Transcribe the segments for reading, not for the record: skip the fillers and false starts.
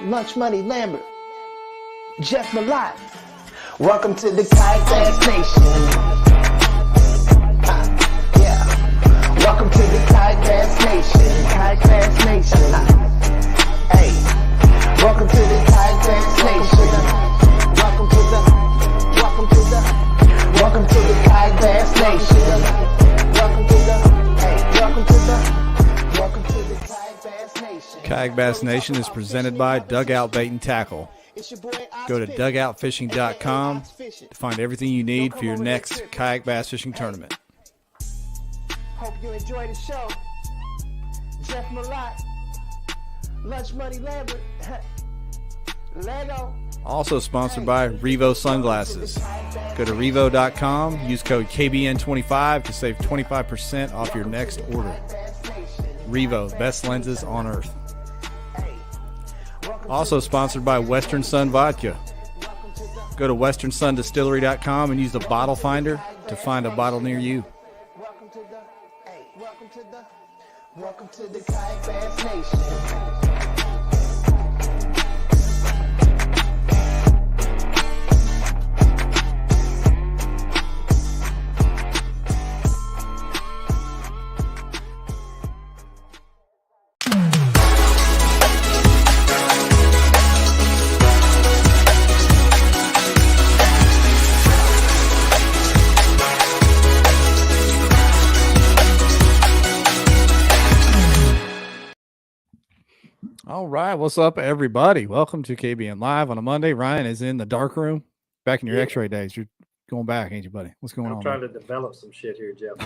Lunch Money Lambert, Jeff Malott. Welcome to the Kayak Bass Nation. Yeah. Welcome to the Kayak Bass Nation. Kayak Bass Nation. Hey. Welcome to the Kayak Bass Nation. Welcome to the Kayak Bass Nation. Welcome to the Kayak Bass Nation. Kayak Bass Nation is presented by Dugout Bait and Tackle. Go to dugoutfishing.com to find everything you need for your next kayak bass fishing tournament. Hope you enjoy the show. Jeff Malott, Lunch Money Lambert, Lego. Also sponsored by Revo Sunglasses. Go to revo.com, use code KBN25 to save 25% off your next order. Revo, best lenses on earth. Also sponsored by Western Sun Vodka. Go to westernsundistillery.com and use the bottle finder to find a bottle near you. Welcome to the Kayak Bass Nation. All right, what's up, everybody? Welcome to KBN Live on a Monday. Ryan is in the dark room, back in your X-ray days. You're going back, ain't you, buddy? What's going on? I'm trying to develop some shit here, Jeff.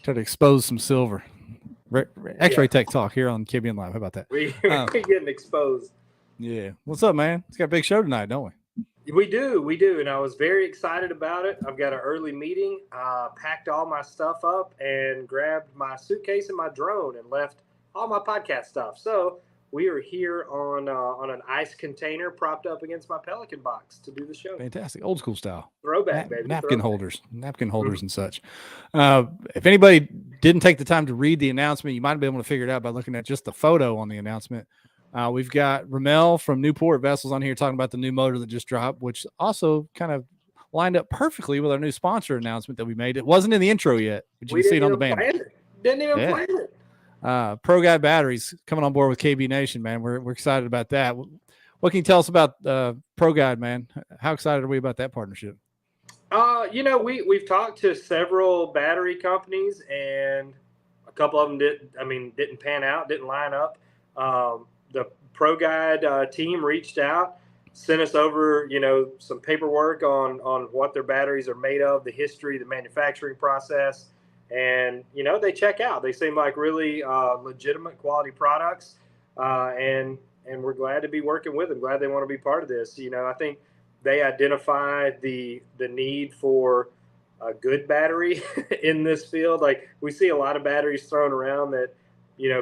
Try to expose some silver. X-ray tech talk here on KBN Live. How about that? We're getting exposed. Yeah. What's up, man? It's got a big show tonight, don't we? We do, and I was very excited about it. I've got an early meeting, packed all my stuff up, and grabbed my suitcase and my drone and left all my podcast stuff. So we are here on an ice container propped up against my Pelican box to do the show. Fantastic. Old school style. Throwback, baby. Napkin holders and such. If anybody didn't take the time to read the announcement, you might be able to figure it out by looking at just the photo on the announcement. We've got Romel from Newport Vessels on here talking about the new motor that just dropped, which also kind of lined up perfectly with our new sponsor announcement that we made. It wasn't in the intro yet, but you can see it on the banner. Didn't even plan it. Pro Guide Batteries coming on board with KB Nation, man. We're excited about that. What can you tell us about Pro Guide, man? How excited are we about that partnership? We've talked to several battery companies, and a couple of them didn't pan out, didn't line up. The Pro Guide team reached out, sent us over, some paperwork on what their batteries are made of, the history, the manufacturing process. And, they check out. They seem like really legitimate quality products. And we're glad to be working with them. Glad they want to be part of this. I think they identified the need for a good battery in this field. Like, we see a lot of batteries thrown around that,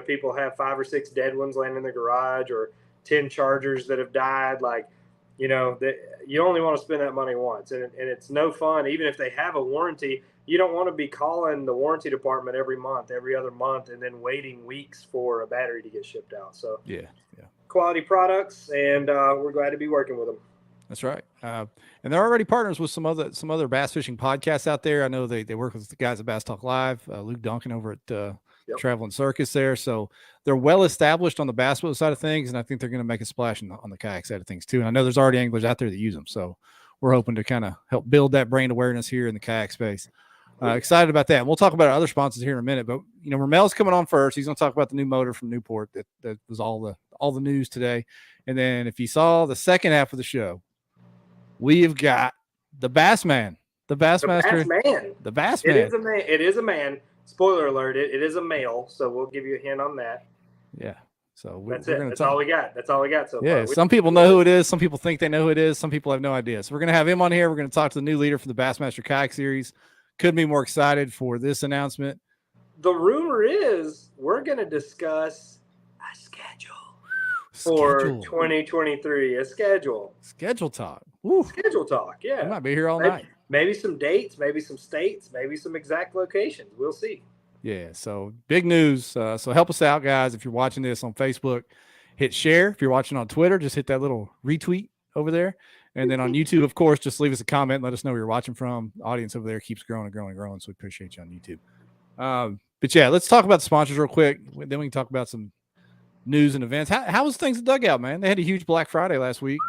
people have 5 or 6 dead ones laying in the garage, or 10 chargers that have died. Like, that you only want to spend that money once. And it's no fun. Even if they have a warranty, you don't want to be calling the warranty department every other month, and then waiting weeks for a battery to get shipped out. So yeah. Quality products, and we're glad to be working with them. That's right. And they're already partners with some other bass fishing podcasts out there. I know they work with the guys at Bass Talk Live, Luke Duncan over at Travel and Circus there. So they're well established on the bass boat side of things, and I think they're going to make a splash on the kayak side of things too. And I know there's already anglers out there that use them. So we're hoping to kind of help build that brand awareness here in the kayak space. Excited about that. We'll talk about our other sponsors here in a minute, but Romel's coming on first. He's going to talk about the new motor from Newport. That was all the news today. And then if you saw the second half of the show, we've got the Bassman, the Bassmaster, the Bassman. It is a man. Spoiler alert! It is a male. So we'll give you a hint on that. Yeah. So that's all we got. That's all we got so far. Yeah. Some people know who it is. Some people think they know who it is. Some people have no idea. So we're going to have him on here. We're going to talk to the new leader for the Bassmaster Kayak Series. Couldn't be more excited for this announcement. The rumor is we're going to discuss a schedule for 2023. A schedule talk. Woo. Schedule talk. Yeah. We might be here all night. Maybe some dates, maybe some states, maybe some exact locations. We'll see. Yeah. So big news. So help us out, guys. If you're watching this on Facebook, hit share. If you're watching on Twitter, just hit that little retweet over there. And then on YouTube, of course, just leave us a comment and let us know where you're watching from. The audience over there keeps growing and growing and growing. So we appreciate you on YouTube. But yeah, let's talk about the sponsors real quick. Then we can talk about some news and events. How was things at Dugout, man? They had a huge Black Friday last week.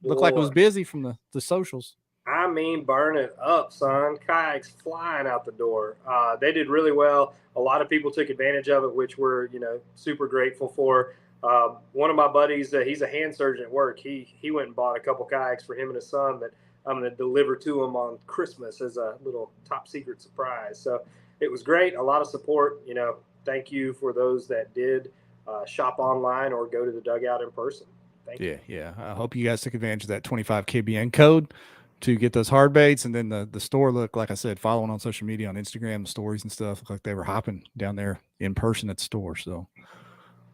Looked like it was busy from the socials. I mean, burn it up, son. Kayaks flying out the door. They did really well. A lot of people took advantage of it, which we're, super grateful for. One of my buddies, he's a hand surgeon at work. He went and bought a couple kayaks for him and his son that I'm going to deliver to him on Christmas as a little top secret surprise. So it was great. A lot of support. Thank you for those that did shop online or go to the Dugout in person. Thank you. Yeah. I hope you guys took advantage of that 25 KBN code to get those hard baits. And then the store looked, like I said, following on social media, on Instagram, the stories and stuff, looked like they were hopping down there in person at the store. So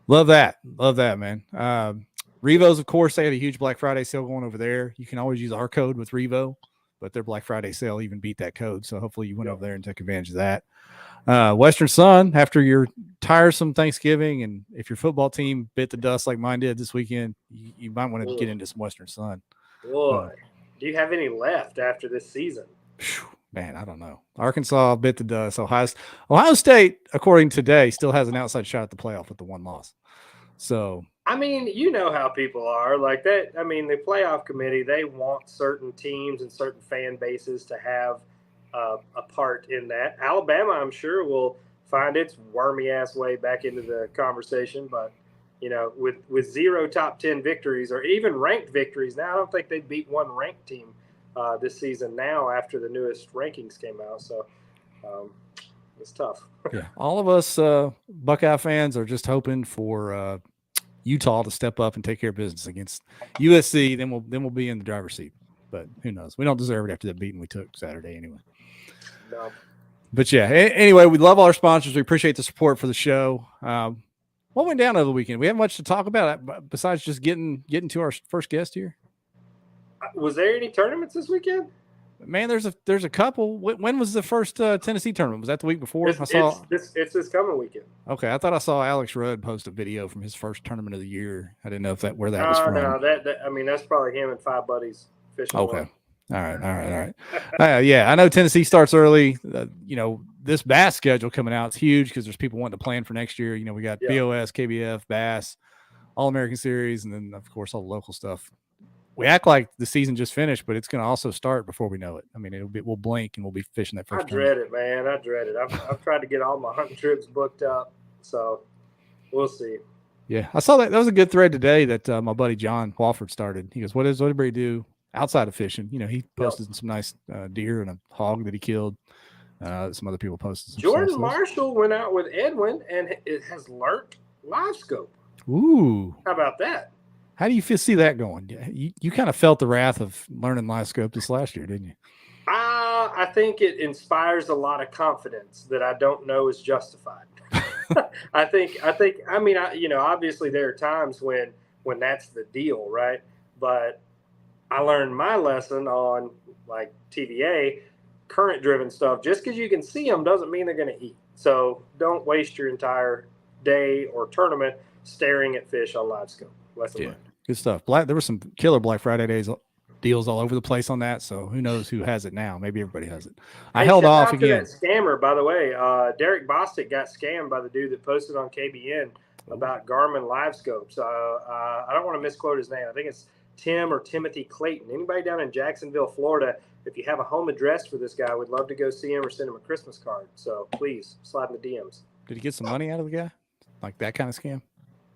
love that, man. Revo's, of course, they had a huge Black Friday sale going over there. You can always use our code with Revo, but their Black Friday sale even beat that code. So hopefully you went over there and took advantage of that. Western Sun, after your tiresome Thanksgiving, and if your football team bit the dust like mine did this weekend, you might want to get into some Western Sun. Boy, do you have any left after this season? Man, I don't know. Arkansas bit the dust. Ohio State, according to today, still has an outside shot at the playoff with the one loss. So, I mean, you know how people are like that. I mean, the playoff committee, they want certain teams and certain fan bases to have a part in that. Alabama, I'm sure, will find its wormy ass way back into the conversation. But, with 0 top 10 victories or even ranked victories, now I don't think they've beat one ranked team this season now after the newest rankings came out. So it's tough. Yeah, all of us Buckeye fans are just hoping for Utah to step up and take care of business against USC. Then we'll be in the driver's seat. But who knows? We don't deserve it after that beating we took Saturday anyway. No. But yeah, anyway, we love all our sponsors. We appreciate the support for the show. What went down over the weekend? We have much to talk about besides just getting to our first guest here. Was there any tournaments this weekend? Man, there's a couple. When was the first Tennessee tournament? Was that the week before? It's this coming weekend. Okay, I thought I saw Alex Rudd post a video from his first tournament of the year. I didn't know where that was from. No, that's probably him and 5 buddies fishing. Okay. All right. Yeah, I know Tennessee starts early. This Bass schedule coming out is huge because there's people wanting to plan for next year. We got BOS, KBF, Bass, All-American Series, and then, of course, all the local stuff. We act like the season just finished, but it's going to also start before we know it. I mean, we'll blink and we'll be fishing that first. I dread it, man. I dread it. I've tried to get all my hunting trips booked up, so we'll see. Yeah, I saw that. That was a good thread today that my buddy John Walford started. He goes, "What does everybody do outside of fishing?" He posted some nice deer and a hog that he killed. Some other people posted some Jordan stuff. Marshall went out with Edwin and it has learned live scope. Ooh, how about that? How do you see that going? You kind of felt the wrath of learning live scope this last year, didn't you? I think it inspires a lot of confidence that I don't know is justified. I mean, obviously there are times when that's the deal, right? But I learned my lesson on like TVA, current driven stuff. Just because you can see them doesn't mean they're going to eat. So don't waste your entire day or tournament staring at fish on live scope. Lesson learned. Good stuff. There were some killer Black Friday deals all over the place on that. So who knows who has it now? Maybe everybody has it. I held off again. That scammer, by the way, Derek Bostic got scammed by the dude that posted on KBN about Garmin live scopes. I don't want to misquote his name. I think it's Tim or Timothy Clayton. Anybody down in Jacksonville, Florida, if you have a home address for this guy, we'd love to go see him or send him a Christmas card. So please slide in the DMs. Did he get some money out of the guy? Like that kind of scam?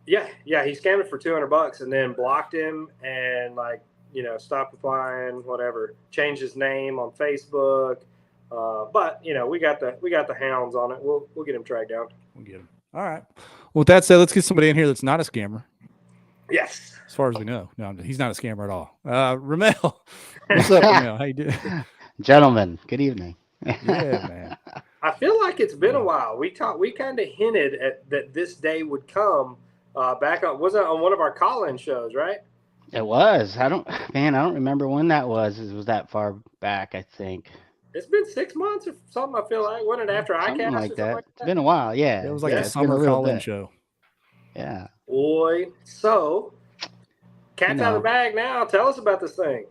Yeah, he scammed it for $200 and then blocked him and stopped replying, whatever. Changed his name on Facebook, but we got the hounds on it. We'll get him tracked down. We'll get him. All right. Well, with that said, let's get somebody in here that's not a scammer. Yes. As far as we know, no, he's not a scammer at all. Romel, what's up, Romel? How you doing? Gentlemen, good evening. Yeah, man. I feel like it's been a while. We kind of hinted at that this day would come. Wasn't it on one of our call-in shows, right? It was. I don't remember when that was. It was that far back, I think. It's been 6 months or something. I feel like wasn't it after Something ICAST like or something that. like It's that? been a while. Yeah. It was like yeah, the it's been a summer little call-in bit. show. Yeah. Boy, so cat's out of the bag now. Tell us about this thing.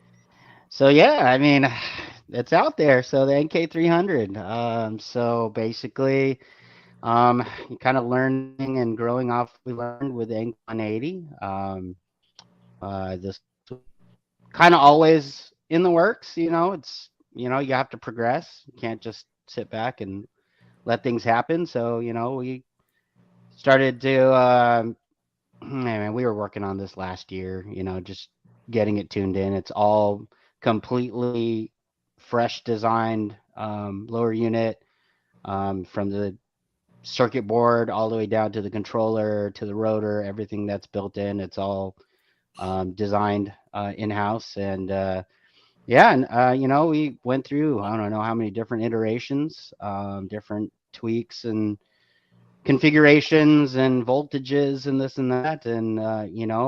So yeah, I mean, it's out there. So the NK300. So basically, kind of learning and growing off we learned with NK 180. This kind of always in the works. It's you have to progress. You can't just sit back and let things happen. So we started to. Man, we were working on this last year. Just getting it tuned in. It's all completely fresh designed lower unit from the circuit board all the way down to the controller to the rotor, everything that's built in. It's all designed in-house. And yeah, and we went through, I don't know how many different iterations, different tweaks and configurations and voltages and this and that. And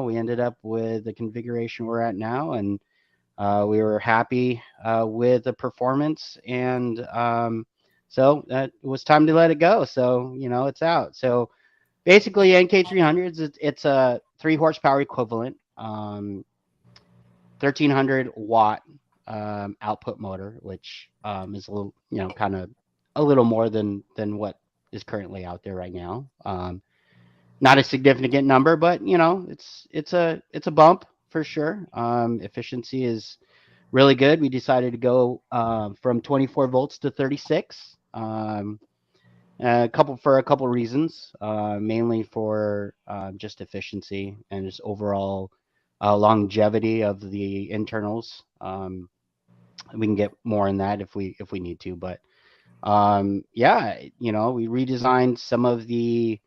we ended up with the configuration we're at now. And we were happy with the performance. And so it was time to let it go. So it's out. So basically NK300s, it's a 3 horsepower equivalent, 1300 watt output motor, which is a little, kind of a little more than what is currently out there right now. Not a significant number, but it's a bump for sure. Efficiency is really good. We decided to go from 24 volts to 36. For a couple reasons, mainly for just efficiency and just overall longevity of the internals. We can get more in that if we need to, but yeah, we redesigned some of the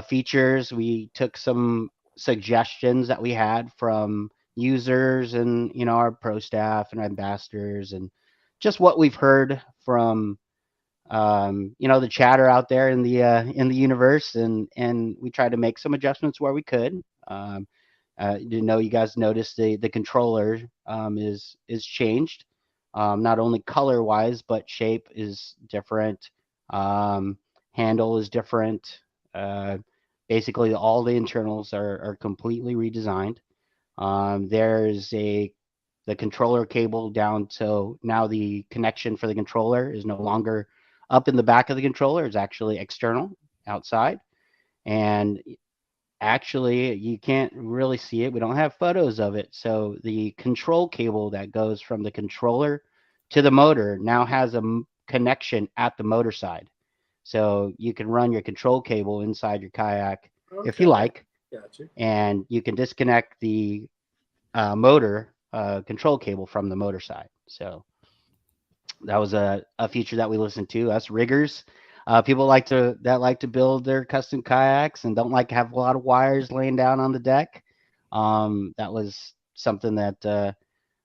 features. We took some suggestions that we had from users and our pro staff and ambassadors, and just what we've heard from the chatter out there in the universe, and we tried to make some adjustments where we could. You guys noticed the controller is changed, not only color wise but shape is different. Handle is different. Basically, all the internals are completely redesigned. There's the controller cable down, so now the connection for the controller is no longer up in the back of the controller. It's actually external outside, and actually you can't really see it. We don't have photos of it. So the control cable that goes from the controller to the motor now has a connection at the motor side. So you can run your control cable inside your kayak if you like, Gotcha. and you can disconnect the motor control cable from the motor side. So that was a feature that we listened to. Us riggers, people like to build their custom kayaks and don't like to have a lot of wires laying down on the deck. That was something that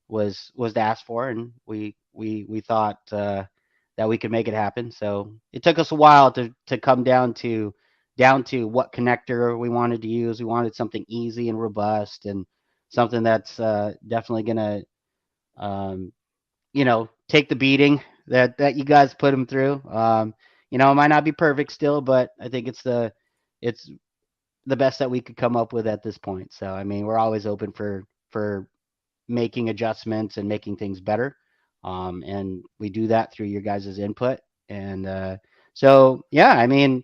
was asked for, and we thought that we could make it happen. So it took us a while to come down to what connector we wanted to use. We wanted something easy and robust, and something that's definitely gonna take the beating that you guys put them through. It might not be perfect still, but I think it's the best that we could come up with at this point. So I mean, we're always open for making adjustments and making things better, and we do that through your guys' input. And so yeah, I mean,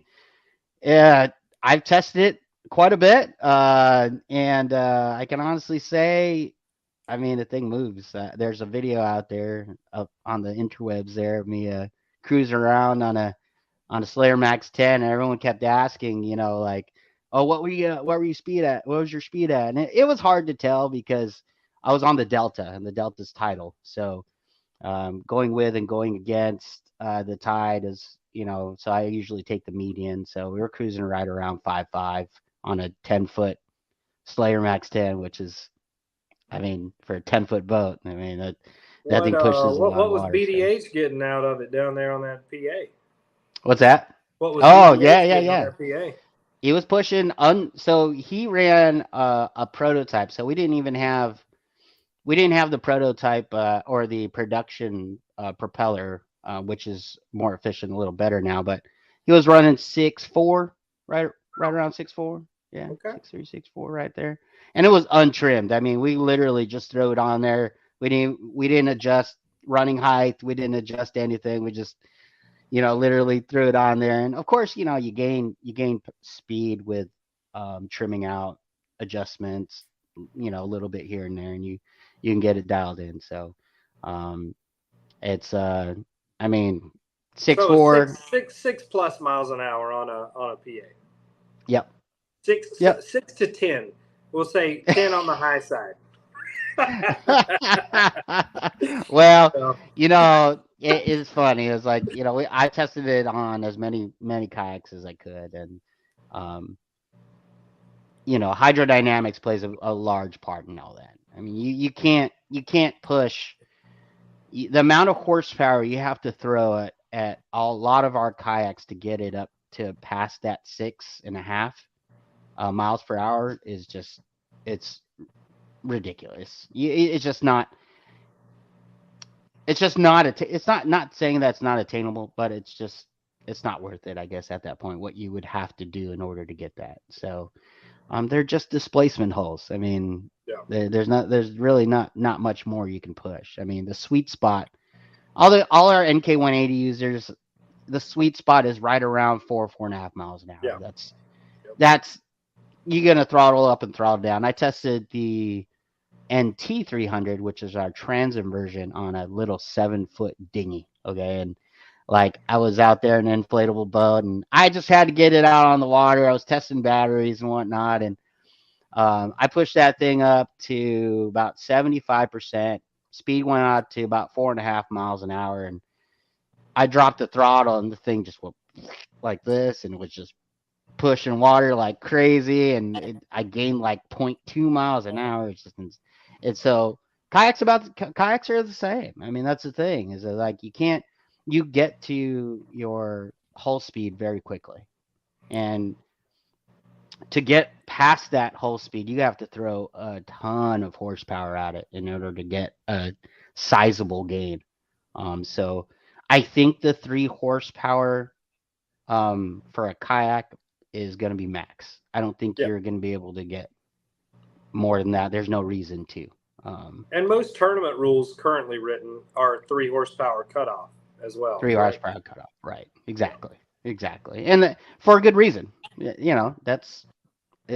I've tested it quite a bit, and I can honestly say, I mean, the thing moves. There's a video out there up on the interwebs there of me cruising around on a Slayer Max 10, and everyone kept asking, like, "Oh, what were you speed at? What was your speed at?" And it was hard to tell because I was on the Delta, and the Delta's tidal. So going with and going against the tide is, so I usually take the median. So we were cruising right around 5.5 on a 10-foot Slayer Max 10, which is, I mean, for a 10-foot boat, I mean, that thing pushes a lot What of was water. So. BDH getting out of it down there on that PA? What's that? What was Oh, BDH yeah, getting on yeah. that PA? He was pushing so he ran a prototype. So we we didn't have the prototype or the production propeller, which is more efficient, a little better now. But he was running 6.4, right around 6.4. Yeah, Okay. 6.3, 6.4 right there, and it was untrimmed. I mean, we literally just threw it on there. We didn't adjust running height. We didn't adjust anything. We just literally threw it on there. And of course, you gain speed with trimming out adjustments, a little bit here and there, and you can get it dialed in. So it's I mean, 6.4. So six plus miles an hour on a PA. Yep. Six to 10. We'll say 10 on the high side. Well, So, it is funny. It's like, I tested it on as many kayaks as I could, and hydrodynamics plays a large part in all that. I mean, you can't push the amount of horsepower you have to throw at a lot of our kayaks to get it up to past that 6.5 miles per hour is just, it's ridiculous. It's just not. It's just not. It's not saying that's not attainable, but it's not worth it, I guess, at that point. What you would have to do in order to get that. So, they're just displacement holes. I mean, yeah. there's really not much more you can push. I mean, the sweet spot. All our NK 180 users, the sweet spot is right around 4.5 miles an hour. Yeah. That's you're gonna throttle up and throttle down. I tested the NT 300, which is our transom version, on a little 7-foot dinghy. Okay, and like I was out there in an inflatable boat, and I just had to get it out on the water. I was testing batteries and whatnot, and I pushed that thing up to about 75%. Speed went out to about 4.5 miles an hour, and I dropped the throttle, and the thing just went like this, and it was just pushing water like crazy, and I gained like 0.2 miles an hour. It's so kayaks are the same. I mean, that's the thing, is that like you get to your hull speed very quickly, and to get past that hull speed, you have to throw a ton of horsepower at it in order to get a sizable gain. So I think the 3 horsepower for a kayak is going to be max. I don't think you're going to be able to get more than that. There's no reason to. And most tournament rules currently written are 3 horsepower cutoff as well. 3 horsepower cutoff, right? Exactly. And for a good reason.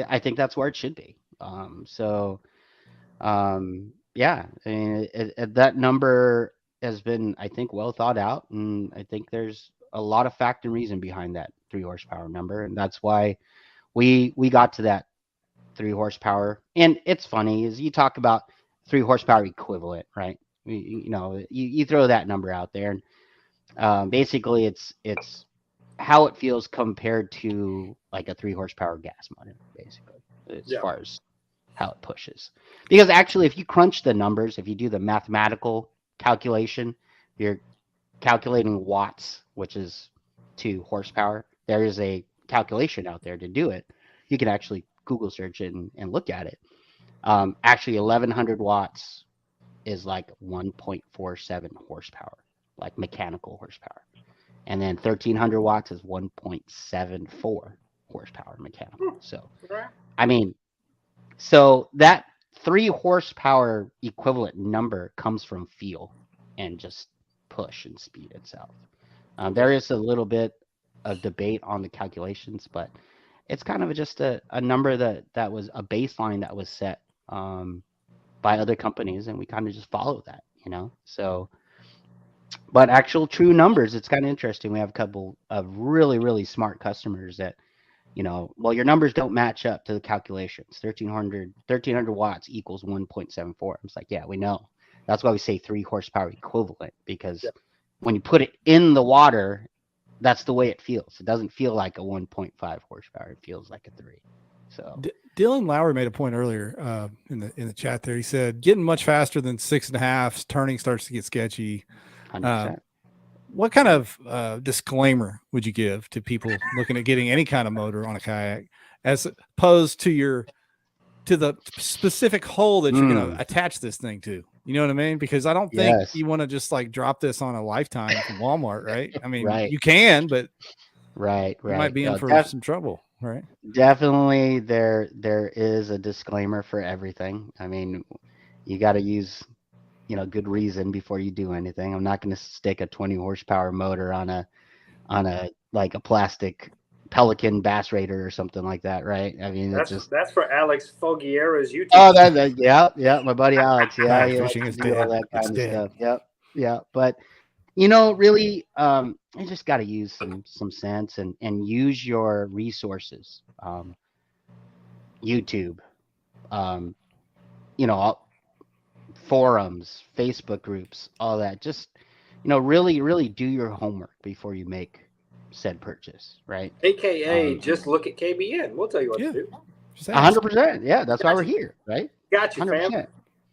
I think that's where it should be. Yeah, I mean, that number has been, I think, well thought out, and I think there's a lot of fact and reason behind that 3 horsepower number, and that's why we got to that 3 horsepower. And it's funny, is you talk about 3 horsepower equivalent, right? You throw that number out there, and basically it's how it feels compared to like a 3 horsepower gas motor, basically, as far as how it pushes. Because actually, if you crunch the numbers, if you do the mathematical calculation, you're calculating watts, which is 2 horsepower. There is a calculation out there to do it. You can actually Google search it and look at it. Actually, 1100 watts is like 1.47 horsepower, like mechanical horsepower. And then 1300 watts is 1.74 horsepower mechanical. So, I mean, so that 3 horsepower equivalent number comes from feel and just push and speed itself. There is a little bit of debate on the calculations, but it's kind of just a number that was a baseline that was set by other companies, and we kind of just follow that, So, but actual true numbers, it's kind of interesting. We have a couple of really, really smart customers that, well, your numbers don't match up to the calculations. 1300 watts equals 1.74. It's like, yeah, we know. That's why we say 3 horsepower equivalent, because when you put it in the water, that's the way it feels. It doesn't feel like a 1.5 horsepower. It feels like a 3. So Dylan Lowry made a point earlier in the chat there. He said, getting much faster than 6.5, turning starts to get sketchy. 100%. What kind of disclaimer would you give to people looking at getting any kind of motor on a kayak, as opposed to your to the specific hole that you're going Mm. to attach this thing to. You know what I mean? Because I don't think Yes. you want to just like drop this on a Lifetime from Walmart, right? I mean, Right. you can, but Right. you might be in Yeah, for some trouble, right? definitely there is a disclaimer for everything. I mean, you got to use, good reason before you do anything. I'm not going to stick a 20 horsepower motor on a like a plastic Pelican Bass Raider or something like that, right? I mean, it's just That's for Alex Fogiera's YouTube. oh, yeah, my buddy Alex, yeah, Kayak he likes fishing to is do all dead. that It's kind of dead. stuff. Yep, yeah, but really, you just got to use some sense and use your resources. YouTube, um, forums, Facebook groups, all that. Just really do your homework before you make said purchase, right? AKA, just look at KBN. We'll tell you what to do. Just ask. 100%. Yeah, that's why we're here, right? Got you, fam. 100%.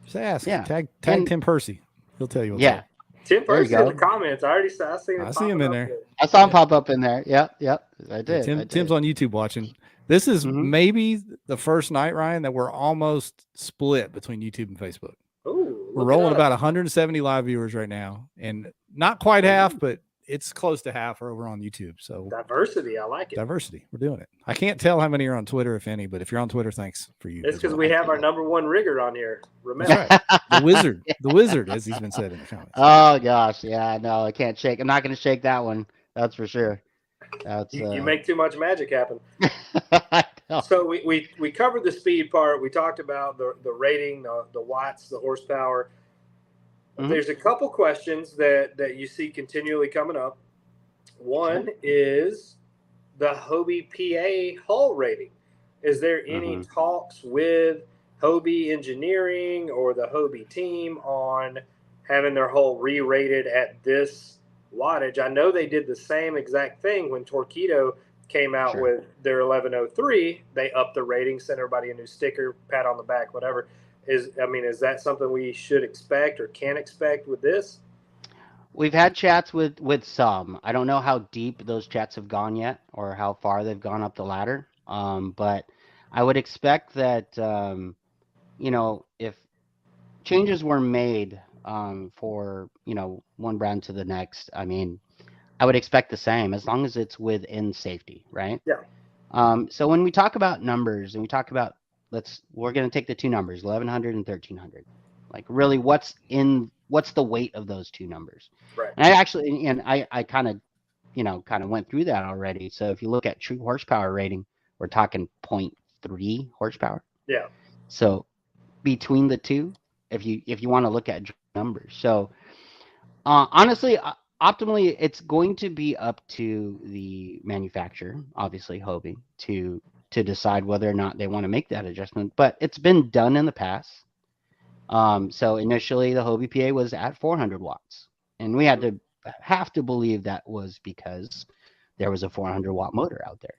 Just ask. Yeah. Tag And- Tim Percy. He'll tell you what's Yeah. up. Tim There you Percy in the go. comments. I seen him. I see him in there. I saw him pop up in there. Yep, I Yeah, did. I did. Tim's on YouTube watching. This is Mhm. maybe the first night, Ryan, that we're almost split between YouTube and Facebook. Ooh, We're rolling about 170 live viewers right now, and not quite half, but it's close to half are over on YouTube. So diversity. I like it. diversity, we're doing it. I can't tell how many are on Twitter, if any, but if you're on Twitter, thanks for you. It's as because well. we have our number one rigger on here. Romel. That's right. The wizard, as he's been said in the comments. Oh gosh, yeah, no, I can't shake. I'm not going to shake that one. That's for sure. That's You make too much magic happen. I know. So we covered the speed part. We talked about the rating, the watts, the horsepower. Mhm. There's a couple questions that you see continually coming up. One is the Hobie PA hull rating. Is there any talks with Hobie Engineering or the Hobie team on having their hull re-rated at this wattage? I know they did the same exact thing when Torqeedo came out Sure. with their 1103. They upped the rating, sent everybody a new sticker, pat on the back, whatever. Is that something we should expect or can expect with this? We've had chats with some. I don't know how deep those chats have gone yet, or how far they've gone up the ladder. But I would expect that if changes were made for one brand to the next, I mean, I would expect the same as long as it's within safety, right? Yeah. So when we talk about numbers and we talk about we're going to take the two numbers, 1100 and 1300. Like really, what's the weight of those two numbers? Right. And I kind of went through that already. So if you look at true horsepower rating, we're talking 0.3 horsepower. Yeah. So between the two, if you want to look at numbers. So honestly, optimally, it's going to be up to the manufacturer, obviously Hobie, to decide whether or not they want to make that adjustment. But it's been done in the past. So initially, the Hobie PA was at 400 watts, and we have to believe that was because there was a 400 watt motor out there,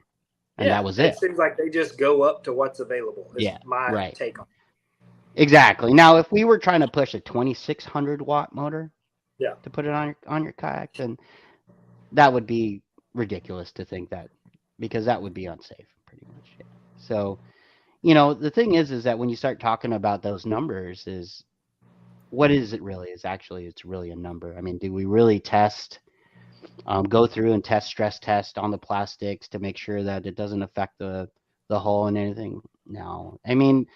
and that was it. It seems like they just go up to what's available. Is my take on it. Exactly. Now, if we were trying to push a 2600 watt motor, to put it on your kayak, then that would be ridiculous to think that, because that would be unsafe, pretty much. Yeah. So, the thing is that when you start talking about those numbers, is what is it really? It's really a number. I mean, do we really go through and stress test on the plastics to make sure that it doesn't affect the hull and anything? No. I mean,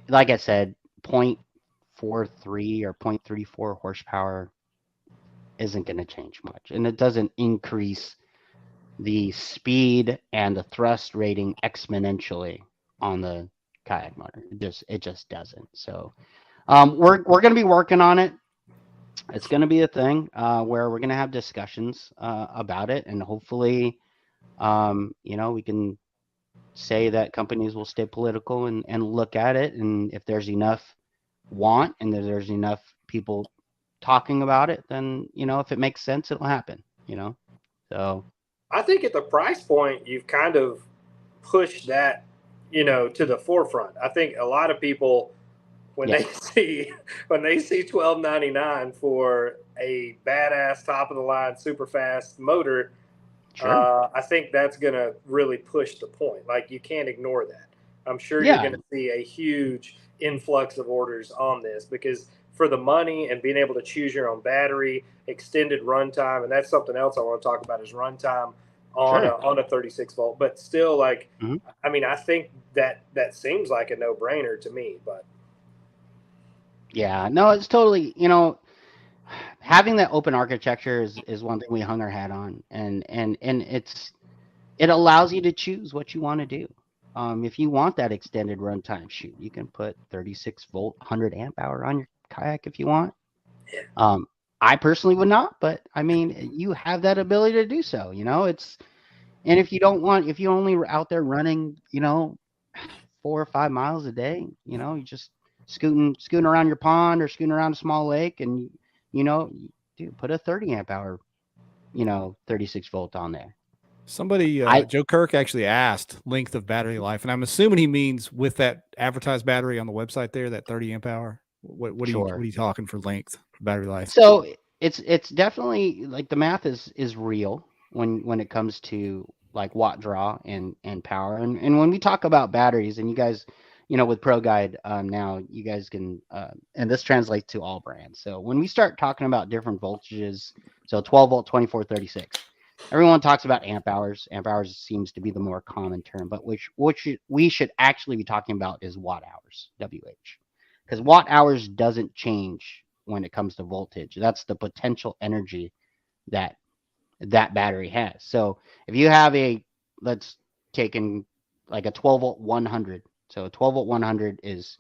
like I said, 0.43 or 0.34 horsepower isn't going to change much, and it doesn't increase the speed and the thrust rating exponentially on the kayak motor. It just doesn't. So we're going to be working on it. It's going to be a thing where we're going to have discussions about it, and hopefully we can say that companies will stay political and look at it, and if there's enough want and there's enough people talking about it, then if it makes sense, it'll happen. So I think at the price point, you've kind of pushed that, to the forefront. I think a lot of people, when they see $12.99 for a badass top of the line super fast motor, sure. I think that's gonna really push the point. Like, you can't ignore that. I'm sure you're Yeah, going to see a huge influx of orders on this because for the money and being able to choose your own battery, extended runtime, and that's something else I want to talk about is runtime sure. on a 36 volt. But still, like, Mhm. I mean, I think that seems like a no brainer to me. But Yeah, no, it's totally, having that open architecture is one thing we hung our hat on, and it allows you to choose what you want to do. If you want that extended runtime, shoot, you can put 36 volt 100 amp hour on your kayak if you want. Um, I personally would not, but I mean, you have that ability to do so. And if you don't want, if you only were out there running, 4 or 5 miles a day, you just scooting around your pond or scooting around a small lake, and dude, put a 30 amp hour, 36 volt on there. Somebody, I Joe Kirk actually asked length of battery life, and I'm assuming he means with that advertised battery on the website there, that 30 amp hour. What Sure. are you talking for length battery life? So it's definitely like the math is real when it comes to like watt draw and power. And when we talk about batteries, and you guys, with Pro Guide now, you guys can and this translates to all brands. So when we start talking about different voltages, so 12 volt, 24, 36, everyone talks about amp hours. Amp hours seems to be the more common term, but which we should actually be talking about is watt hours, WH, because watt hours doesn't change when it comes to voltage. That's the potential energy that battery has. So if you have let's take in like a 12 volt 100. So a 12 volt 100 is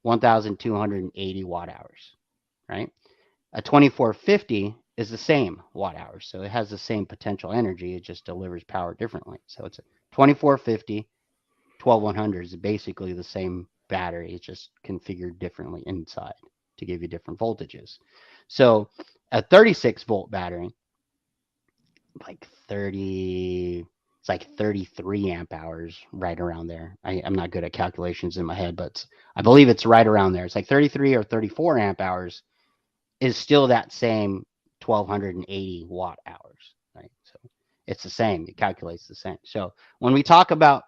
1,280 watt hours, right? A 2450 is the same watt hours. So it has the same potential energy. It just delivers power differently. So it's a 2450, 12100 is basically the same battery. It's just configured differently inside to give you different voltages. So a 36 volt battery, it's like 33 amp hours, right around there. I'm not good at calculations in my head, but I believe it's right around there. It's like 33 or 34 amp hours is still that same 1280 watt hours, right? So it's the same. It calculates the same. So when we talk about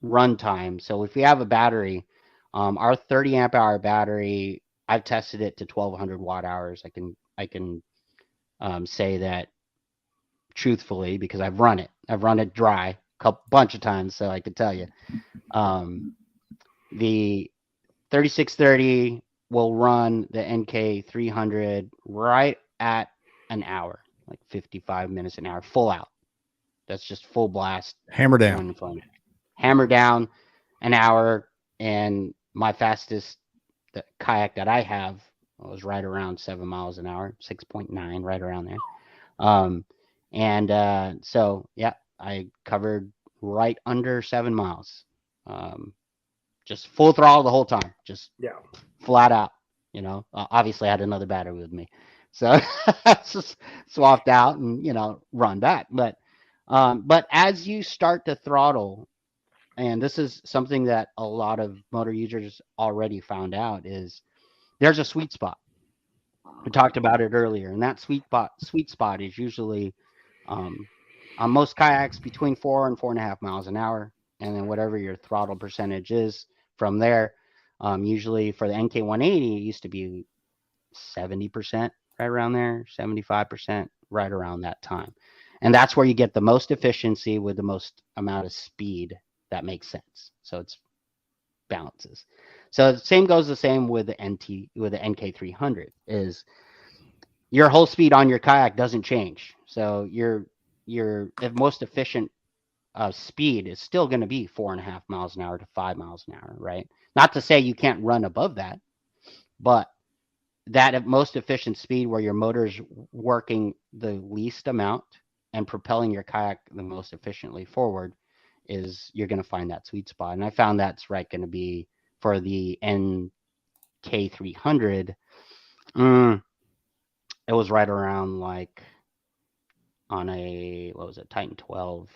runtime, so if we have a battery, our 30 amp hour battery, I've tested it to 1200 watt hours. I can say that truthfully because I've run it. I've run it dry a bunch of times, so I could tell you. The 3630 will run the NK 300 right at an hour, like 55 minutes an hour, full out. That's just full blast. Hammer down. Hammer down an hour, and my fastest kayak that I have was right around 7 miles an hour, 6.9, right around there. So yeah, I covered right under 7 miles. Just full throttle the whole time, just flat out. Obviously I had another battery with me, so just swapped out and run back. But as you start to throttle, and this is something that a lot of motor users already found out, is there's a sweet spot. We talked about it earlier, and that sweet spot is usually on most kayaks between 4 and 4.5 miles an hour, and then whatever your throttle percentage is from there. Usually for the NK180, it used to be 70%, right around there, 75%, right around that time. And that's where you get the most efficiency with the most amount of speed that makes sense. So it's balances. So the same goes the same with the NK300 is your whole speed on your kayak doesn't change. So your most efficient speed is still going to be 4.5 miles an hour to 5 miles an hour, right? Not to say you can't run above that, but that most efficient speed where your motor's working the least amount and propelling your kayak the most efficiently forward is you're going to find that sweet spot. And I found that's right going to be for the NK300. It was right around like on a, what was it, Titan 12.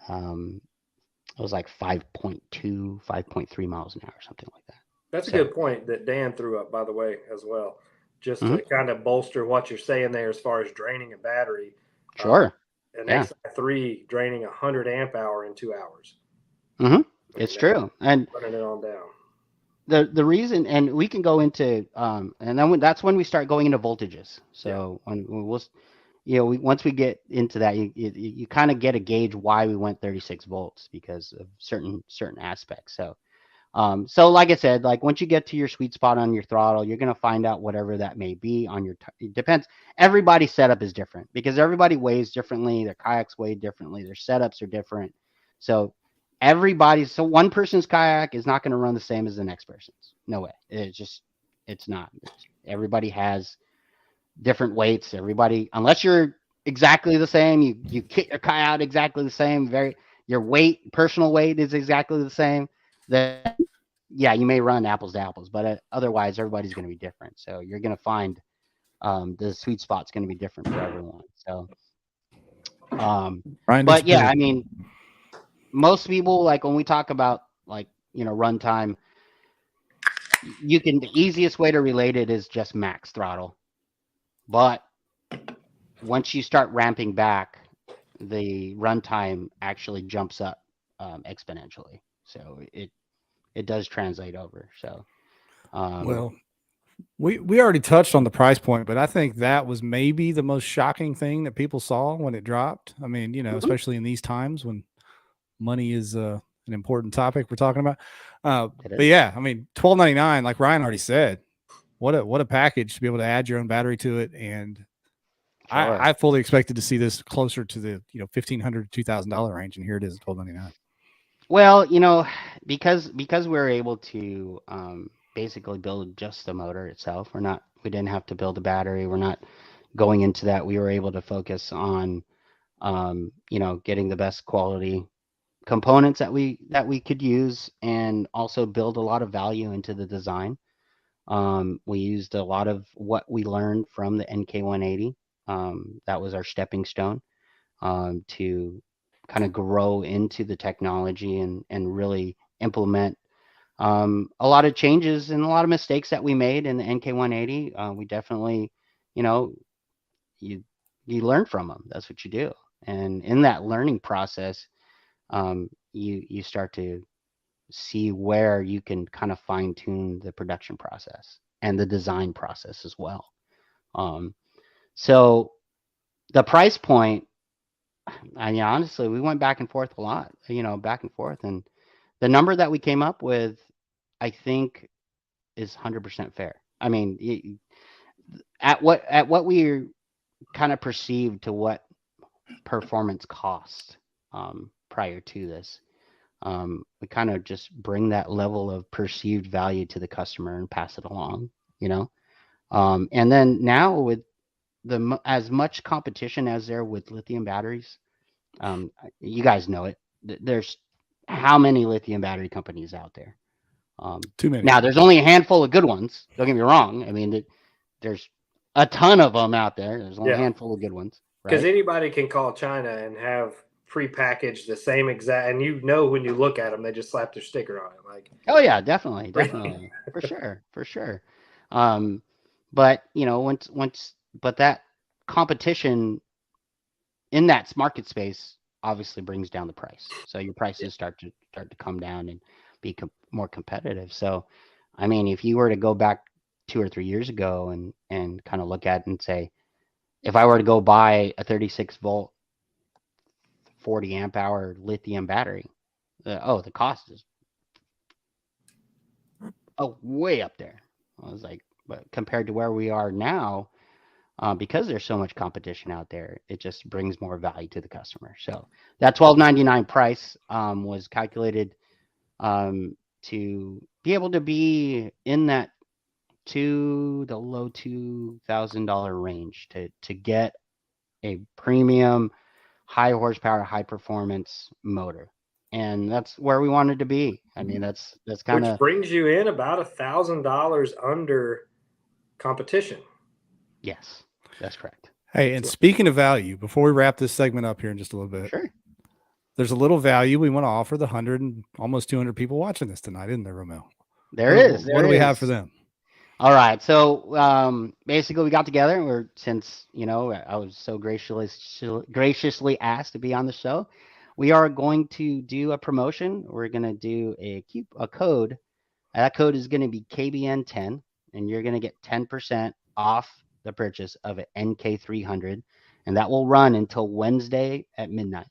It was like 5.2, 5.3 miles an hour, something like that. That's a good point that Dan threw up, by the way, as well. Just to kind of bolster what you're saying there as far as draining a battery. Sure. An XI3 draining 100 amp hour in 2 hours. It's true. And running it on down. the reason, and we can go into and then that's when we start going into voltages. So when we'll, once we get into that, you kind of get a gauge why we went 36 volts because of certain aspects. So like I said, like once you get to your sweet spot on your throttle, you're going to find out whatever that may be on your, it depends. Everybody's setup is different because everybody weighs differently. Their kayaks weigh differently. Their setups are different. So so one person's kayak is not going to run the same as the next person's. No way. It's not. Everybody has different weights. Everybody, unless you're exactly the same, you kit your kayak out exactly the same. Your weight, personal weight is exactly the same. Then yeah, you may run apples to apples, but otherwise everybody's going to be different. So you're going to find the sweet spot's going to be different for everyone. So, but yeah, I mean, most people, like when we talk about like, runtime, the easiest way to relate it is just max throttle. But once you start ramping back, the runtime actually jumps up exponentially. So it does translate over. So, well, we already touched on the price point, but I think that was maybe the most shocking thing that people saw when it dropped. I mean, especially in these times when money is an important topic we're talking about. But yeah, I mean, $12.99, like Ryan already said, what a package to be able to add your own battery to it. And sure. I fully expected to see this closer to the $1,500 to $2,000 range, and here it is at $12.99. Well, because we're able to basically build just the motor itself. We didn't have to build a battery. We're not going into that. We were able to focus on getting the best quality components that we could use, and also build a lot of value into the design. We used a lot of what we learned from the NK180. That was our stepping stone to kind of grow into the technology and really implement a lot of changes and a lot of mistakes that we made in the NK180. We definitely, you learn from them. That's what you do. And in that learning process, you start to see where you can kind of fine tune the production process and the design process as well. So the price point, I mean, honestly, we went back and forth a lot, back and forth. And the number that we came up with, I think, is 100% fair. I mean, at what we kind of perceived to what performance cost prior to this, we kind of just bring that level of perceived value to the customer and pass it along, and then now with as much competition as there with lithium batteries, you guys know it. There's how many lithium battery companies out there? Too many. Now there's only a handful of good ones. Don't get me wrong. I mean, there's a ton of them out there. There's only a handful of good ones. Because anybody can call China and have prepackaged the same exact, and when you look at them, they just slap their sticker on it. Like, oh yeah, definitely, for sure. But but that competition in that market space obviously brings down the price. So your prices start to come down and be more competitive. So, I mean, if you were to go back 2 or 3 years ago and kind of look at it and say, if I were to go buy a 36 volt, 40 amp hour lithium battery, the cost is way up there. I was like, but compared to where we are now, because there's so much competition out there, it just brings more value to the customer. So that $12.99 price was calculated to be able to be in that the low $2,000 range to get a premium, high horsepower, high performance motor. And that's where we wanted to be. I mean, that's kind of, which brings you in about $1,000 under competition. Yes, that's correct. Hey, and speaking of value, before we wrap this segment up here in just a little bit, sure, there's a little value we want to offer the 100 and almost 200 people watching this tonight, isn't there, Romel? What do we have for them? All right. So basically we got together and since I was so graciously asked to be on the show, we are going to do a promotion. We're going to do a code. That code is going to be KBN10, and you're going to get 10% off the purchase of an NK300, and that will run until Wednesday at midnight.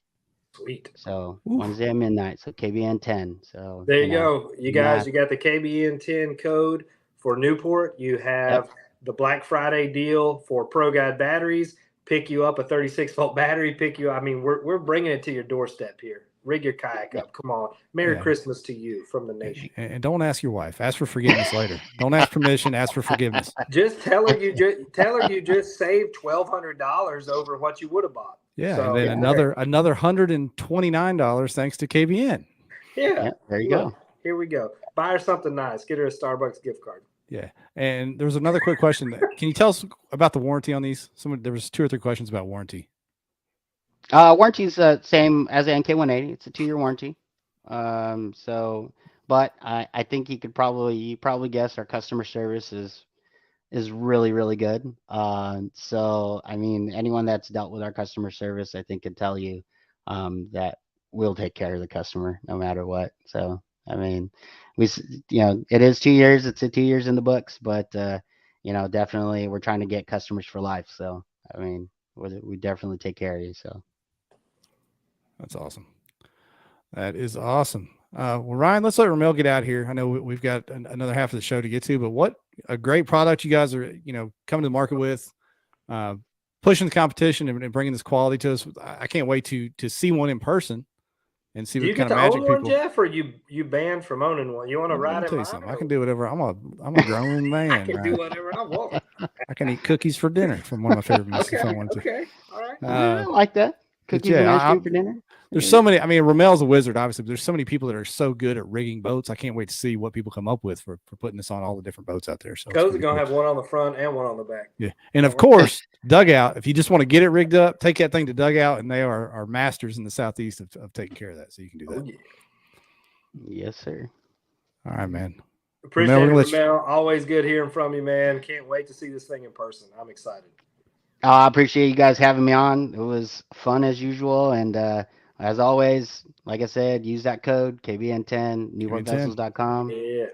Sweet. So Wednesday at midnight. So KBN10. So there you go. You guys, math. you got the KBN10 code for Newport. You have the Black Friday deal for Pro Guide batteries. Pick you up a 36-volt battery. Pick you. I mean, we're bringing it to your doorstep here. Rig your kayak up. Come on. Merry Christmas to you from the nation. And don't ask your wife. Ask for forgiveness later. Don't ask permission. Ask for forgiveness. Just tell her you just saved $1,200 over what you would have bought. Yeah, So, and then another $129 thanks to KBN. Yeah, there you go. Here we go. Buy her something nice. Get her a Starbucks gift card. Yeah, and there's another quick question. Can you tell us about the warranty on these? There was 2 or 3 questions about warranty. Warranty's the same as the NK180. It's a 2-year warranty. But I think you probably guess our customer service is really, really good. So I mean, anyone that's dealt with our customer service, I think, can tell you that we'll take care of the customer no matter what. So I mean, it is 2 years. It's 2 years in the books, but definitely we're trying to get customers for life. So I mean, we definitely take care of you. So that's awesome. That is awesome. Well, Ryan, let's let Romel get out here. I know we've got another half of the show to get to, but what a great product you guys are, coming to the market with, pushing the competition and bringing this quality to us. I can't wait to see one in person and see what kind of magic people. One, Jeff, or you banned from owning one? You want to ride it? I can do whatever. I'm a grown man. I can do whatever I want. I can eat cookies for dinner from one of my favorite meals if I wanted to. Okay, all right. I like that. Cookies and ice cream for dinner. There's so many. I mean, Romel's a wizard, obviously, but there's so many people that are so good at rigging boats. I can't wait to see what people come up with for putting this on all the different boats out there. So Co's going to have one on the front and one on the back. Yeah. And of course, Dugout, if you just want to get it rigged up, take that thing to Dugout, and they are masters in the Southeast of taking care of that. So you can do that. Oh, yeah. Yes, sir. All right, man. Appreciate it, Romel. Always good hearing from you, man. Can't wait to see this thing in person. I'm excited. I appreciate you guys having me on. It was fun as usual. And as always, like I said, use that code KBN10, newportvessels.com. Yeah.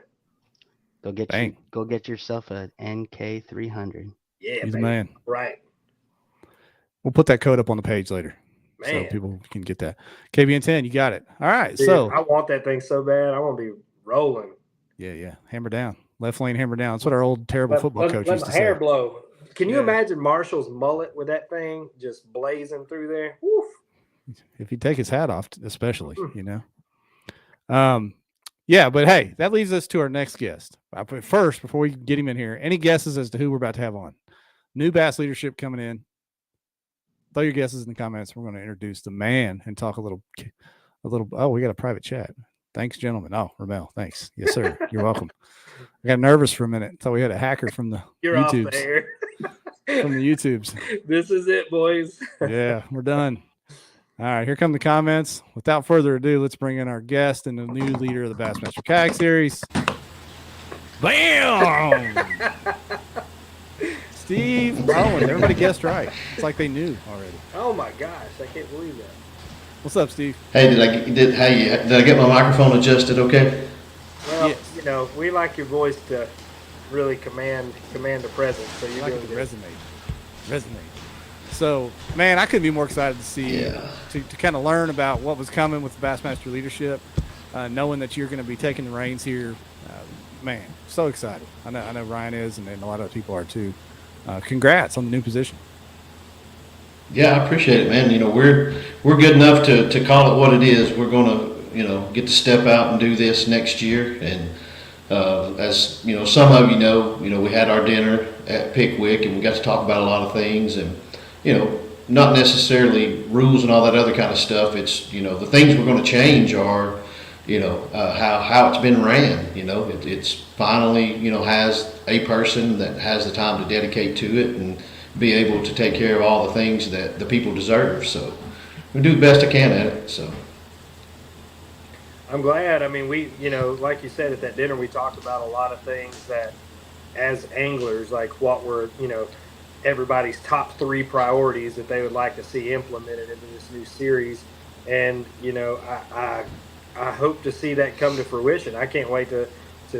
Go get yourself an NK300. Yeah, he's a man. Right. We'll put that code up on the page later. Man. So people can get that. KBN10, you got it. All right. Dude, so I want that thing so bad. I want to be rolling. Yeah. Hammer down. Left lane, hammer down. That's what our old terrible football coach used to say. Let my hair blow. Can you imagine Marshall's mullet with that thing just blazing through there? Woof. If he take his hat off, especially, Yeah, but hey, that leads us to our next guest. First, before we get him in here, any guesses as to who we're about to have on? New bass leadership coming in. Throw your guesses in the comments. We're going to introduce the man and talk a little. Oh, we got a private chat. Thanks, gentlemen. Oh, Romel, thanks. Yes, sir. You're welcome. I got nervous for a minute. Thought we had a hacker from the YouTubes. Off there. From the YouTubes. This is it, boys. Yeah, we're done. All right, here come the comments. Without further ado, let's bring in our guest and the new leader of the Bassmaster Kayak Series. Bam! Steve Owen. Everybody guessed right. It's like they knew already. Oh my gosh, I can't believe that. What's up, Steve? Hey, did I get my microphone adjusted? Okay. Well, yes. We like your voice to really command the presence. So you're like doing it good. Resonate. So, man, I couldn't be more excited to see to kind of learn about what was coming with the Bassmaster leadership, knowing that you're going to be taking the reins here. Man, so excited. I know Ryan is, and a lot of people are too. Congrats on the new position. Yeah, I appreciate it, man. We're good enough to call it what it is. We're going to, get to step out and do this next year. And as some of we had our dinner at Pickwick, and we got to talk about a lot of things, and not necessarily rules and all that other kind of stuff. It's the things we're going to change are how it's been ran. It's finally has a person that has the time to dedicate to it and be able to take care of all the things that the people deserve. So we do the best I can at it. So I'm glad. I mean, we, like you said at that dinner, we talked about a lot of things that as anglers, like what were, everybody's top 3 priorities that they would like to see implemented into this new series. And I hope to see that come to fruition. I can't wait to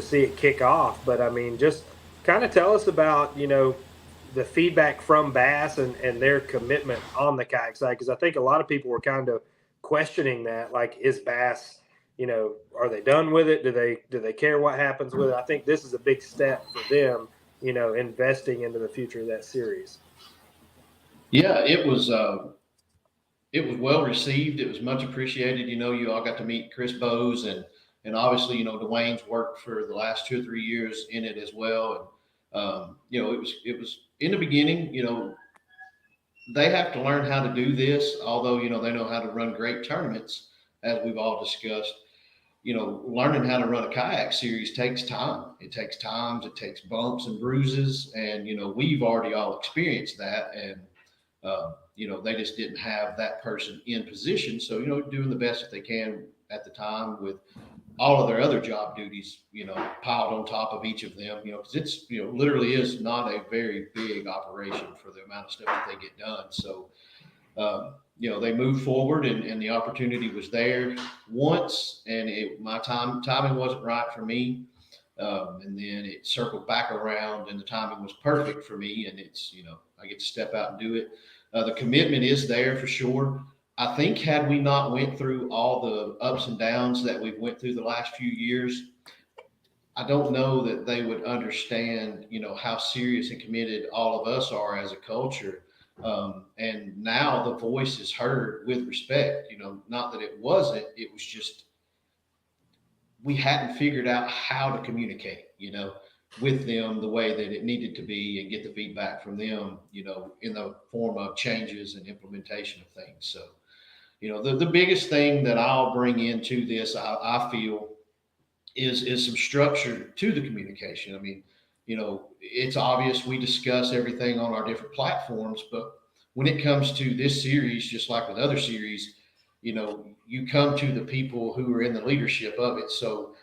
see it kick off. But I mean, just kind of tell us about the feedback from Bass and their commitment on the kayak side, because I think a lot of people were kind of questioning that. Like, is Bass, are they done with it? Do they care what happens with it? I think this is a big step for them, investing into the future of that series. Yeah, it was well received. It was much appreciated. You all got to meet Chris Bowes and obviously, Dwayne's worked for the last 2 or 3 years in it as well. And it was in the beginning. They have to learn how to do this. Although they know how to run great tournaments, as we've all discussed. Learning how to run a kayak series takes time. It takes times. It takes bumps and bruises, and we've already all experienced that. And they just didn't have that person in position. So, doing the best that they can at the time with all of their other job duties, piled on top of each of them, because it's, literally is not a very big operation for the amount of stuff that they get done. So, they moved forward and the opportunity was there once, and my timing wasn't right for me. And then it circled back around and the timing was perfect for me. And it's, I get to step out and do it. The commitment is there for sure. I think had we not went through all the ups and downs that we've went through the last few years, I don't know that they would understand, how serious and committed all of us are as a culture. And now the voice is heard with respect, not that it wasn't, it was just, we hadn't figured out how to communicate, with them the way that it needed to be and get the feedback from them, in the form of changes and implementation of things. So, the biggest thing that I'll bring into this, I feel, is some structure to the communication. I mean, it's obvious we discuss everything on our different platforms, but when it comes to this series, just like with other series, you come to the people who are in the leadership of it. So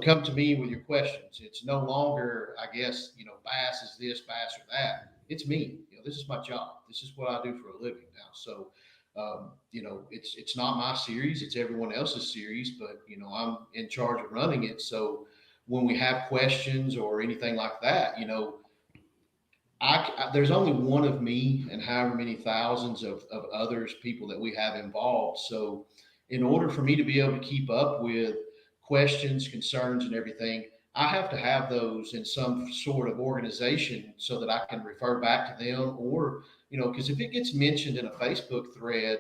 come to me with your questions. It's no longer, I guess, Bass is this, Bass or that. It's me. This is my job. This is what I do for a living now. So, it's not my series. It's everyone else's series, but I'm in charge of running it. So when we have questions or anything like that, there's only one of me and however many thousands of others, people that we have involved. So in order for me to be able to keep up with questions, concerns, and everything, I have to have those in some sort of organization so that I can refer back to them. Or, because if it gets mentioned in a Facebook thread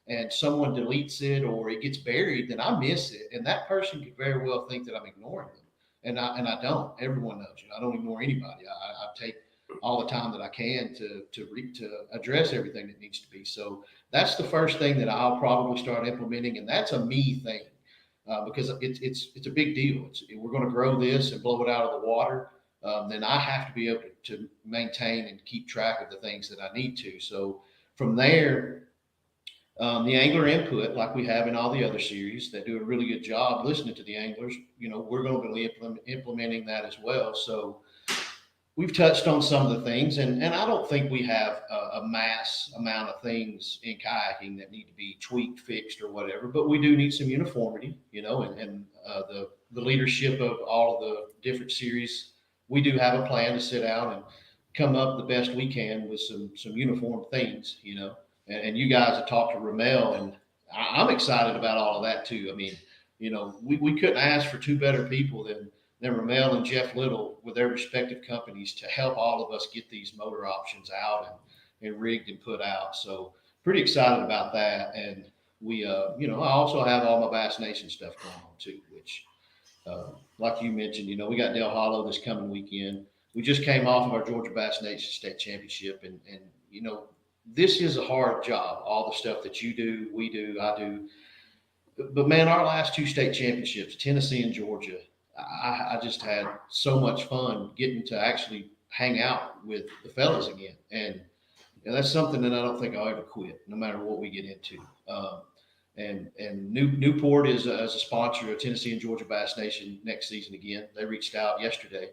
and someone deletes it or it gets buried, then I miss it. And that person could very well think that I'm ignoring them. And I don't. Everyone knows, I don't ignore anybody. I take all the time that I can to address everything that needs to be. So that's the first thing that I'll probably start implementing, and that's a me thing. Because it's a big deal. We're going to grow this and blow it out of the water. Then I have to be able to maintain and keep track of the things that I need to. So from there, the angler input, like we have in all the other series, that do a really good job listening to the anglers. We're going to be implementing that as well. So we've touched on some of the things, and I don't think we have a mass amount of things in kayaking that need to be tweaked, fixed, or whatever. But we do need some uniformity, and the leadership of all of the different series. We do have a plan to sit down and come up the best we can with some uniform things, And you guys have talked to Romel, and I'm excited about all of that too. I mean, we couldn't ask for two better people than Romel and Jeff Little with their respective companies to help all of us get these motor options out and rigged and put out. So pretty excited about that. And we, I also have all my Bass Nation stuff going on too, which, like you mentioned, we got Del Hollow this coming weekend. We just came off of our Georgia Bass Nation State Championship, and this is a hard job. All the stuff that you do, we do, I do. But man, our last two state championships, Tennessee and Georgia, I just had so much fun getting to actually hang out with the fellas again. And that's something that I don't think I'll ever quit, no matter what we get into. And Newport is as a sponsor of Tennessee and Georgia Bass Nation next season again. They reached out yesterday.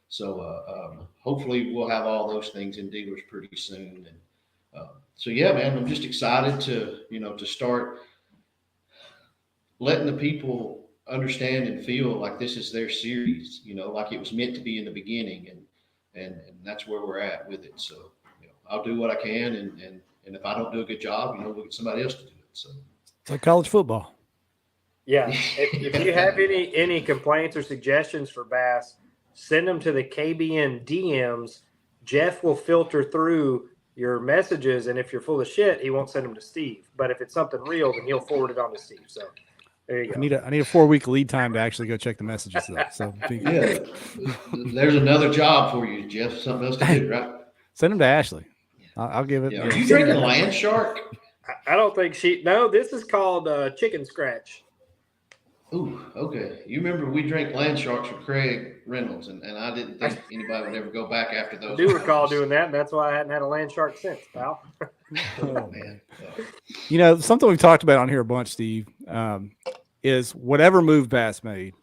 So hopefully we'll have all those things in dealers pretty soon. And so, yeah, man, I'm just excited to start letting the people understand and feel like this is their series, like it was meant to be in the beginning, and that's where we're at with it. So, I'll do what I can, and if I don't do a good job, we'll get somebody else to do it. So It's like college football. Yeah. If you have any complaints or suggestions for Bass, send them to the KBN DMs. Jeff will filter through your messages, and if you're full of shit, he won't send them to Steve. But if it's something real, then he'll forward it on to Steve. So there you go. I need a 4-week lead time to actually go check the messages though. So yeah, there's another job for you, Jeff. Something else to do, right? send them to Ashley. I'll give it. Yeah. Are you drinking land shark? I don't think no, this is called chicken scratch. Ooh, okay. You remember we drank land sharks with Craig Reynolds, and I didn't think anybody would ever go back after those. I do recall doing that, and that's why I hadn't had a land shark since, pal. Oh, man. Something we've talked about on here a bunch, Steve, is whatever move Bass made,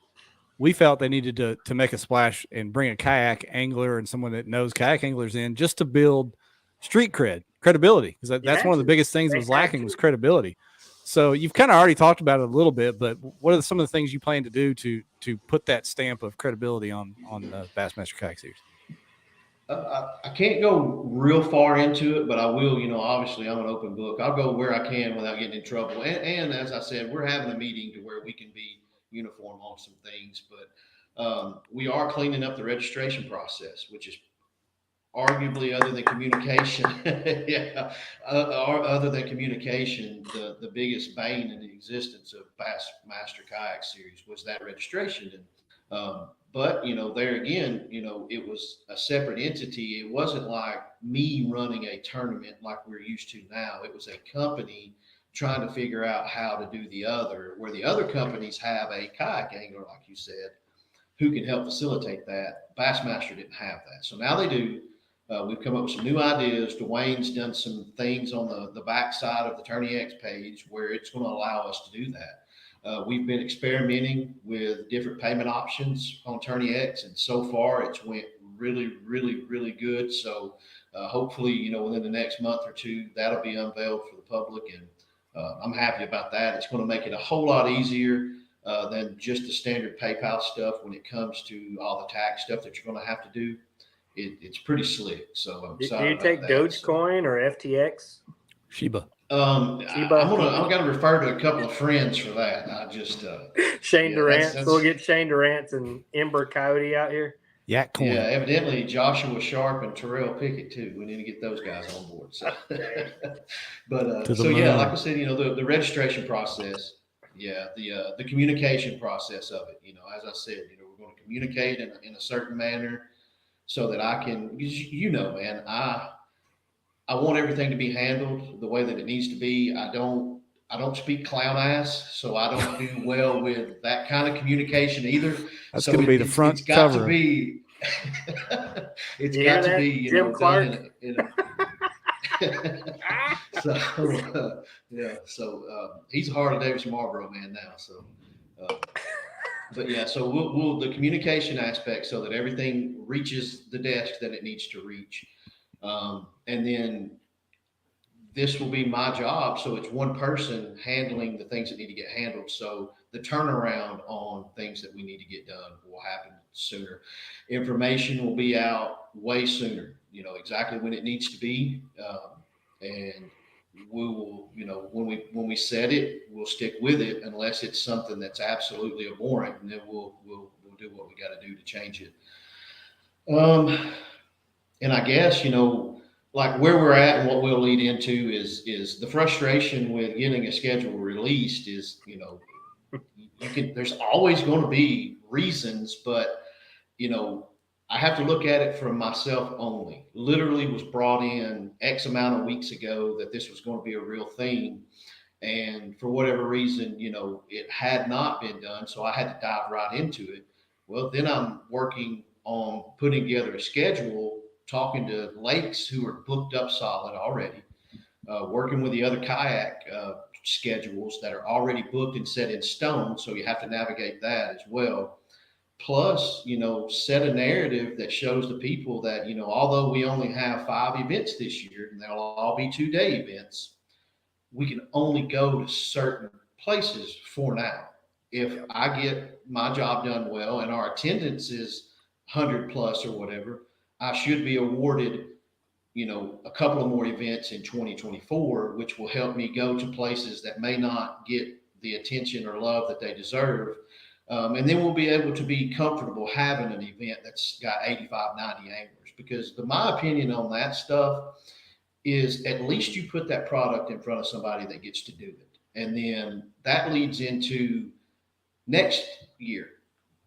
we felt they needed to make a splash and bring a kayak angler and someone that knows kayak anglers in just to build street credibility, because that's one of the biggest things that was lacking was credibility. So you've kind of already talked about it a little bit, but what are some of the things you plan to do to put that stamp of credibility on the Bassmaster Kayak Series? I can't go real far into it, but I will. Obviously, I'm an open book. I'll go where I can without getting in trouble. And as I said, we're having a meeting to where we can be uniform on some things, but we are cleaning up the registration process, which is arguably, other than communication, other than communication, the biggest bane in the existence of Bassmaster Kayak Series was that registration. And but there again, it was a separate entity. It wasn't like me running a tournament like we're used to now. It was a company trying to figure out how to do the other, where the other companies have a kayak angler, like you said, who can help facilitate that. Bassmaster didn't have that, so now they do. We've come up with some new ideas. Dwayne's done some things on the backside of the Tourney X page where it's going to allow us to do that. We've been experimenting with different payment options on Tourney X, and so far it's went really, really, really good. So hopefully, within the next month or two, that'll be unveiled for the public, and I'm happy about that. It's going to make it a whole lot easier than just the standard PayPal stuff when it comes to all the tax stuff that you're going to have to do. It's pretty slick. So I'm excited. Do you take Dogecoin or FTX? Shiba. I'm gonna refer to a couple of friends for that. I just Shane Durant. So we'll get Shane Durant and Ember Coyote out here. Yak Coin. Yeah, evidently Joshua Sharp and Terrell Pickett too. We need to get those guys on board. So, but like I said, the registration process. Yeah, the communication process of it. As I said, we're going to communicate in a certain manner, so that I can, because man, I want everything to be handled the way that it needs to be. I don't speak clown ass, so I don't do well with that kind of communication either. That's going to be the front cover. It's got to be Jim Clark. So he's a Harley Davidson Marlboro man now. So, but yeah, so we'll the communication aspect, so that everything reaches the desk that it needs to reach, and then this will be my job. So it's one person handling the things that need to get handled. So the turnaround on things that we need to get done will happen sooner. Information will be out way sooner, exactly when it needs to be. And we will, when we set it, we'll stick with it unless it's something that's absolutely abhorrent, and then we'll do what we got to do to change it. And I guess, like where we're at and what we'll lead into is the frustration with getting a schedule released is, there's always going to be reasons, but, I have to look at it from myself only. Literally was brought in X amount of weeks ago that this was going to be a real thing. And for whatever reason, it had not been done. So I had to dive right into it. Well, then I'm working on putting together a schedule, talking to lakes who are booked up solid already, working with the other kayak schedules that are already booked and set in stone. So you have to navigate that as well. Plus, set a narrative that shows the people that, although we only have 5 events this year, and they'll all be 2-day events, we can only go to certain places for now. If I get my job done well and our attendance is 100 plus or whatever, I should be awarded, a couple of more events in 2024, which will help me go to places that may not get the attention or love that they deserve. And then we'll be able to be comfortable having an event that's got 85, 90 anglers, because my opinion on that stuff is at least you put that product in front of somebody that gets to do it. And then that leads into next year.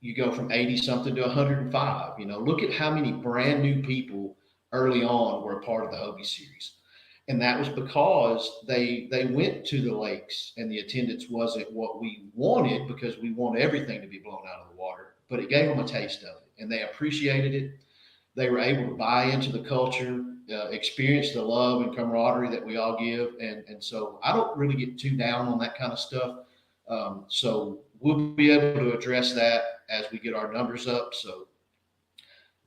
You go from 80 something to 105. Look at how many brand new people early on were a part of the Hobie series. And that was because they went to the lakes and the attendance wasn't what we wanted, because we want everything to be blown out of the water, but it gave them a taste of it and they appreciated it. They were able to buy into the culture, experience the love and camaraderie that we all give. And so I don't really get too down on that kind of stuff. So we'll be able to address that as we get our numbers up. So,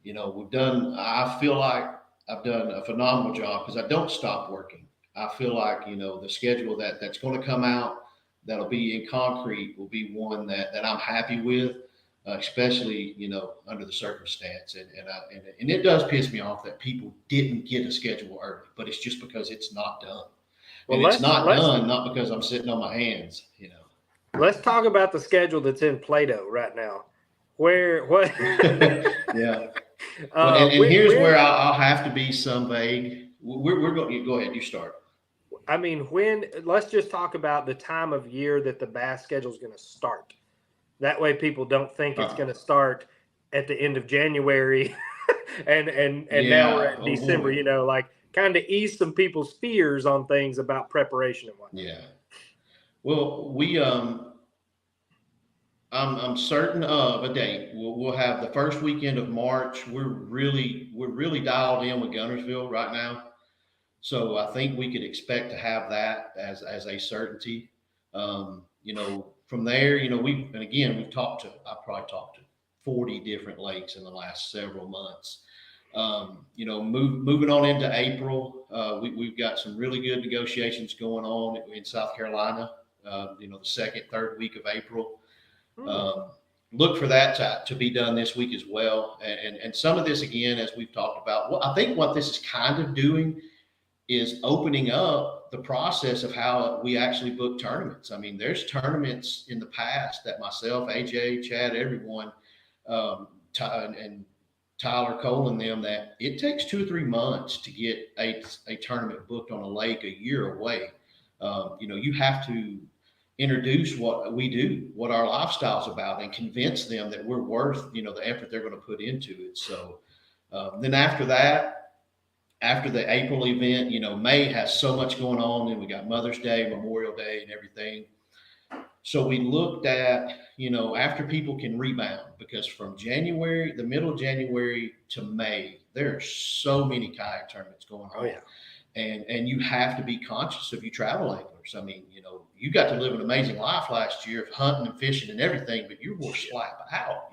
I feel like I've done a phenomenal job because I don't stop working. I feel like, the schedule that's going to come out, that'll be in concrete, will be one that I'm happy with, especially, under the circumstance. And it does piss me off that people didn't get a schedule early, but it's just because it's not done. Well, And it's not done, not because I'm sitting on my hands, Let's talk about the schedule that's in Play-Doh right now. What? Yeah. And here's where I'll have to be some vague. We're going. Go ahead. You start. I mean, let's just talk about the time of year that the bass schedule is going to start. That way, people don't think it's going to start at the end of January, and now we're at December. Boy. Kind of ease some people's fears on things about preparation and whatnot. Yeah. Well, I'm certain of a date. We'll have the first weekend of March. We're really dialed in with Guntersville right now, so I think we could expect to have that as a certainty. From there, I've probably talked to 40 different lakes in the last several months. Moving on into April, we've got some really good negotiations going on in South Carolina. The second, third week of April. Look for that to be done this week as well. And some of this, again, as we've talked about, I think what this is kind of doing is opening up the process of how we actually book tournaments. I mean, there's tournaments in the past that myself, AJ, Chad, everyone, and Tyler Cole and them, that it takes 2 or 3 months to get a tournament booked on a lake a year away. You have to introduce what we do, what our lifestyle's about, and convince them that we're worth, the effort they're going to put into it. So then after that, after the April event, May has so much going on, and we got Mother's Day, Memorial Day, and everything. So we looked at, after people can rebound, because from January, the middle of January to May, there are so many kayak tournaments going on. Oh, yeah. And you have to be conscious of your travel anglers. I mean, you got to live an amazing life last year, hunting and fishing and everything, but you were slap out.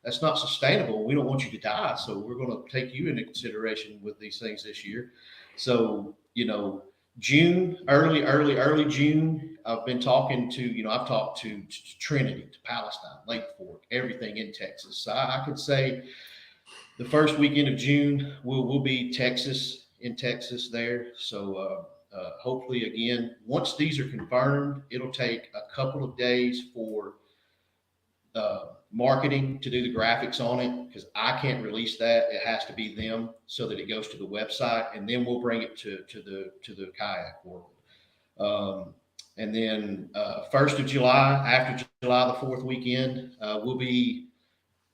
That's not sustainable. We don't want you to die, so we're going to take you into consideration with these things this year. So, June, early June, I've been talking to, I've talked to Trinity, to Palestine, Lake Fork, everything in Texas. So I could say the first weekend of June will be in Texas there. So hopefully, again, once these are confirmed, it'll take a couple of days for marketing to do the graphics on it, because I can't release that. It has to be them, so that it goes to the website, and then we'll bring it to the kayak world. And then 1st of July, after July the 4th weekend, we'll be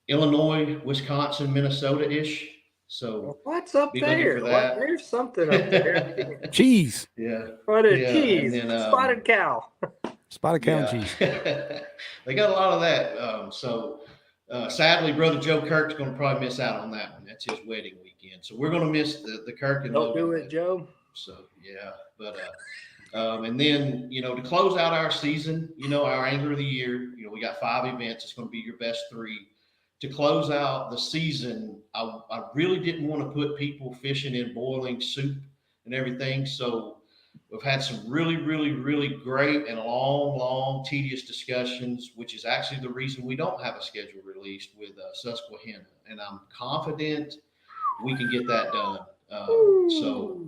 Illinois, Wisconsin, Minnesota-ish. So what's up there? There's something up there. Cheese. Yeah. What a cheese. And then, spotted cow. Spotted cow and cheese. They got a lot of that. So sadly, Brother Joe Kirk's going to probably miss out on that one. That's his wedding weekend. So we're going to miss the Kirk and Don't do it, Joe. So, yeah. But and then, to close out our season, our Angler of the Year, we got 5 events. It's going to be your best 3. To close out the season, I really didn't want to put people fishing in boiling soup and everything. So we've had some really, really, really great and long, tedious discussions, which is actually the reason we don't have a schedule released with Susquehanna. And I'm confident we can get that done. So,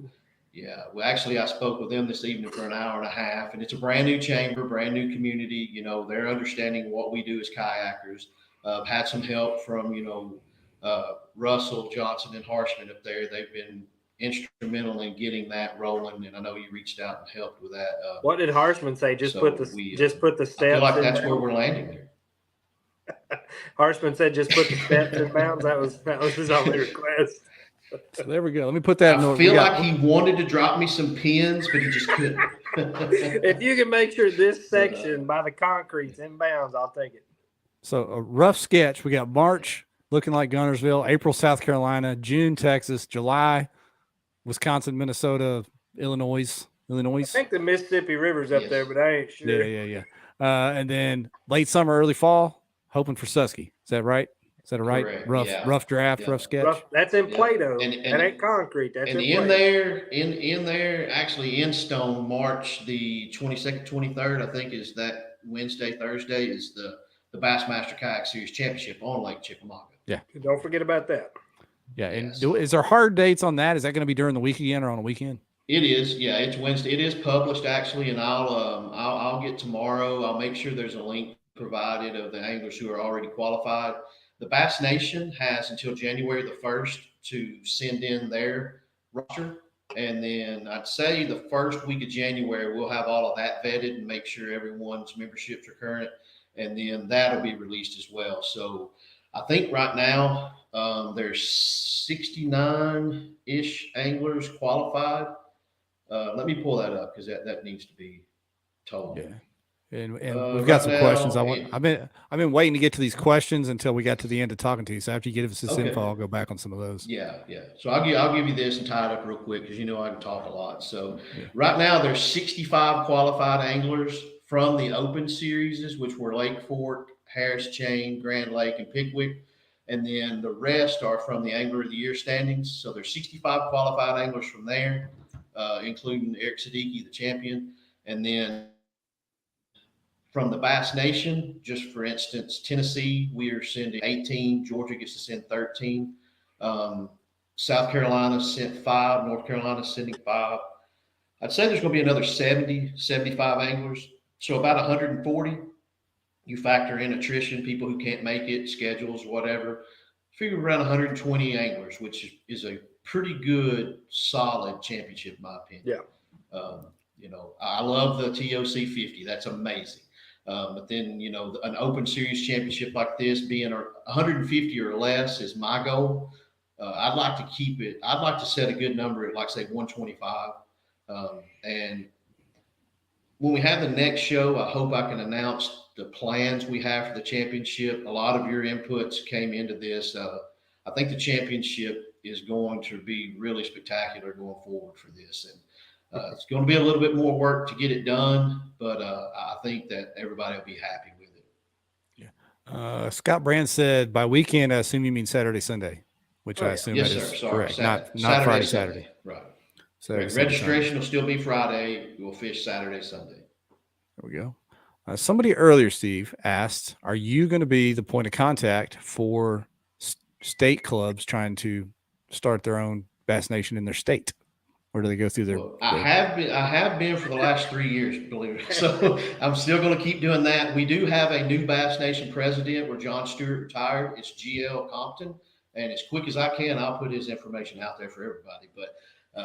yeah, well, actually, I spoke with them this evening for an hour and a half, and it's a brand new chamber, brand new community. They're understanding what we do as kayakers. Had some help from, Russell, Johnson, and Harshman up there. They've been instrumental in getting that rolling, and I know you reached out and helped with that. What did Harshman say? Just put the steps. I feel like that's where we're landing there. Harshman said, "Just put the steps in bounds." That was his only request. So there we go. Let me put that. I feel like he wanted to drop me some pins, but he just couldn't. If you can make sure this section by the concrete's in bounds, I'll take it. So a rough sketch. We got March looking like Gunnersville, April, South Carolina, June, Texas, July, Wisconsin, Minnesota, Illinois. I think the Mississippi River's up there, but I ain't sure. Yeah. And then late summer, early fall, hoping for Susky. Is that right? Is that a right? Correct. Rough draft, rough sketch. That's in Play-Doh. That ain't concrete. That's in there, actually in stone, March the 22nd, 23rd, I think is that Wednesday, Thursday is the Bassmaster Kayak Series Championship on Lake Chickamauga. Yeah. Don't forget about that. Yeah. And is there hard dates on that? Is that going to be during the week again or on a weekend? It is. Yeah, it's Wednesday. It is published actually, and I'll get tomorrow. I'll make sure there's a link provided of the anglers who are already qualified. The Bass Nation has until January the 1st to send in their roster. And then I'd say the first week of January, we'll have all of that vetted and make sure everyone's memberships are current. And then that'll be released as well. So I think right now there's 69-ish anglers qualified. Let me pull that up because that needs to be told. Yeah. And we've got some questions. I've been waiting to get to these questions until we got to the end of talking to you. So after you give us this info, I'll go back on some of those. Yeah. So I'll give you this and tie it up real quick because I can talk a lot. So right now there's 65 qualified anglers from the Open Series, which were Lake Fork, Harris Chain, Grand Lake, and Pickwick. And then the rest are from the Angler of the Year standings. So there's 65 qualified anglers from there, including Eric Siddiqui, the champion. And then from the Bass Nation, just for instance, Tennessee, we are sending 18. Georgia gets to send 13. South Carolina sent 5. North Carolina sending 5. I'd say there's going to be another 70, 75 anglers. So about 140. You factor in attrition, people who can't make it, schedules, whatever. Figure around 120 anglers, which is a pretty good, solid championship, in my opinion. Yeah. I love the TOC 50. That's amazing. But then, an Open Series championship like this being 150 or less is my goal. I'd like to keep it. I'd like to set a good number at, like, say, 125. And when we have the next show, I hope I can announce the plans we have for the championship. A lot of your inputs came into this. I think the championship is going to be really spectacular going forward for this. And it's going to be a little bit more work to get it done, but I think that everybody will be happy with it. Yeah. Scott Brand said by weekend, I assume you mean Saturday, Sunday, which I assume yes, that sir. is Sorry. correct. Not Friday, Saturday. Right. Saturday, registration will still be Friday. We'll fish Saturday, Sunday. There we go. Somebody earlier, Steve, asked, are you going to be the point of contact for state clubs trying to start their own Bass Nation in their state? Or do they go through their? Well, I have been for the last 3 years, believe it. So I'm still going to keep doing that. We do have a new Bass Nation president where John Stewart retired. It's GL Compton. And as quick as I can, I'll put his information out there for everybody. But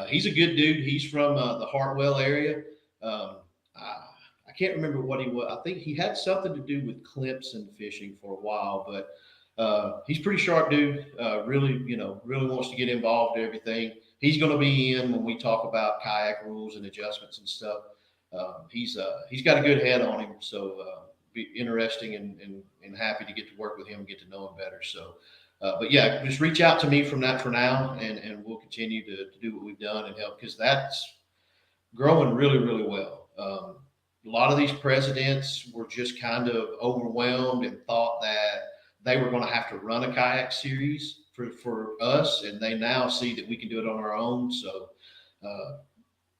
he's a good dude. He's from the Hartwell area. I can't remember what he was. I think he had something to do with Clemson fishing for a while, but he's pretty sharp dude. Really wants to get involved in everything. He's going to be in when we talk about kayak rules and adjustments and stuff. He's got a good head on him, so be interesting and happy to get to work with him and get to know him better. So, but yeah, just reach out to me from that for now, and we'll continue to do what we've done and help, because that's growing really, really well. A lot of these presidents were just kind of overwhelmed and thought that they were going to have to run a kayak series for us, and they now see that we can do it on our own. So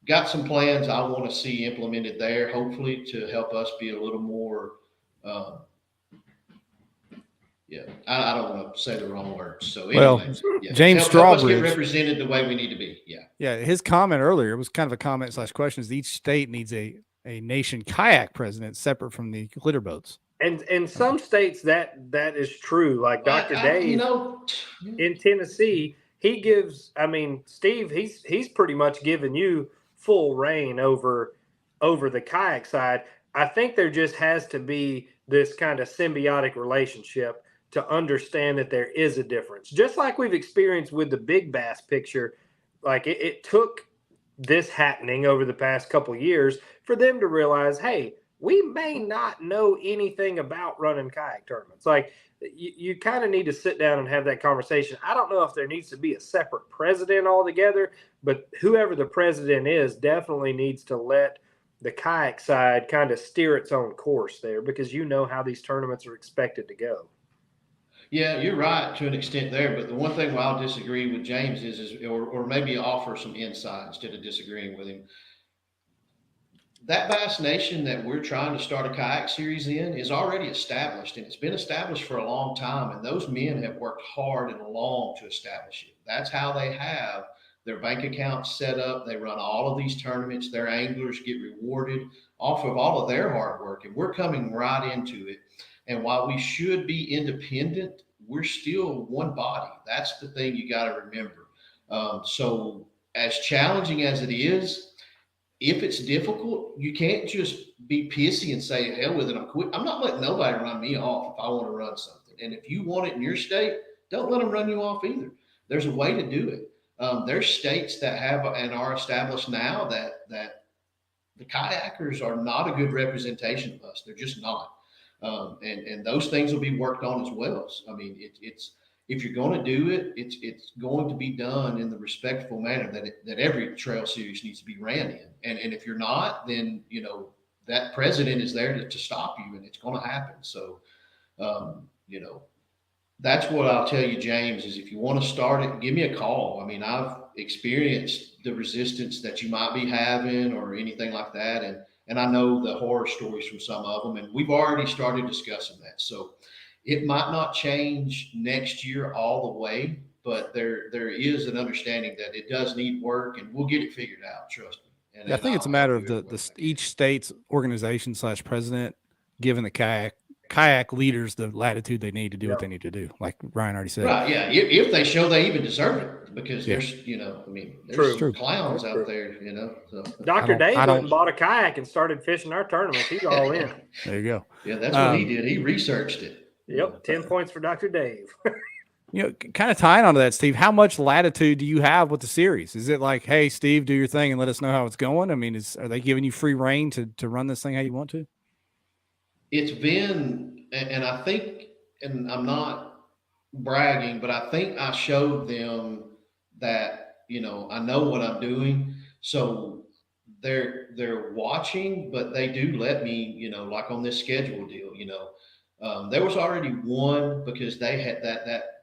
got some plans I want to see implemented there, hopefully to help us be a little more. Yeah, I don't want to say the wrong words. So, Well, anyways, yeah, James help us get Strawbridge, represented the way we need to be. Yeah. yeah, his comment earlier was kind of a comment / question is each state needs a nation kayak president separate from the glitter boats. And in some states that is true. Like Dr. Dave in Tennessee, he gives. I mean, Steve, he's pretty much giving you full reign over the kayak side. I think there just has to be this kind of symbiotic relationship to understand that there is a difference. Just like we've experienced with the big bass picture, like it took this happening over the past couple years for them to realize, hey, we may not know anything about running kayak tournaments. Like you kind of need to sit down and have that conversation. I don't know if there needs to be a separate president altogether, but whoever the president is definitely needs to let the kayak side kind of steer its own course there, because you know how these tournaments are expected to go. Yeah, you're right to an extent there, but the one thing where I'll disagree with James is or maybe offer some insight instead of disagreeing with him. That Bass Nation that we're trying to start a kayak series in is already established, and it's been established for a long time. And those men have worked hard and long to establish it. That's how they have their bank accounts set up. They run all of these tournaments. Their anglers get rewarded off of all of their hard work, and we're coming right into it. And while we should be independent, we're still one body. That's the thing you got to remember. So, as challenging as it is, if it's difficult, you can't just be pissy and say, hell with it, I'm quit. I'm not letting nobody run me off if I want to run something. And if you want it in your state, don't let them run you off either. There's a way to do it. There's states that have and are established now that the kayakers are not a good representation of us. They're just not. And those things will be worked on as well. So, I mean, it's if you're going to do it, it's going to be done in the respectful manner that every trail series needs to be ran in. And if you're not, then that president is there to stop you, and it's going to happen. So that's what I'll tell you, James, is if you want to start it, give me a call. I mean, I've experienced the resistance that you might be having or anything like that, and I know the horror stories from some of them, and we've already started discussing that. So it might not change next year all the way, but there is an understanding that it does need work, and we'll get it figured out. Trust me. I think it's a matter of the each state's organization / president giving the kayak leaders the latitude they need to do what they need to do. Like Ryan already said. Right. Yeah. If they show they even deserve it, because there's, there's clowns out there, So. Dr. Dave went and bought a kayak and started fishing our tournaments. He's all in. There you go. Yeah. That's what he did. He researched it. Yep. 10 points for Dr. Dave. Kind of tying onto that, Steve, how much latitude do you have with the series? Is it like, hey, Steve, do your thing and let us know how it's going? I mean, are they giving you free reign to run this thing how you want to? It's been, and I think, and I'm not bragging, but I think I showed them that, I know what I'm doing. So they're watching, but they do let me, like on this schedule deal, there was already one because they had that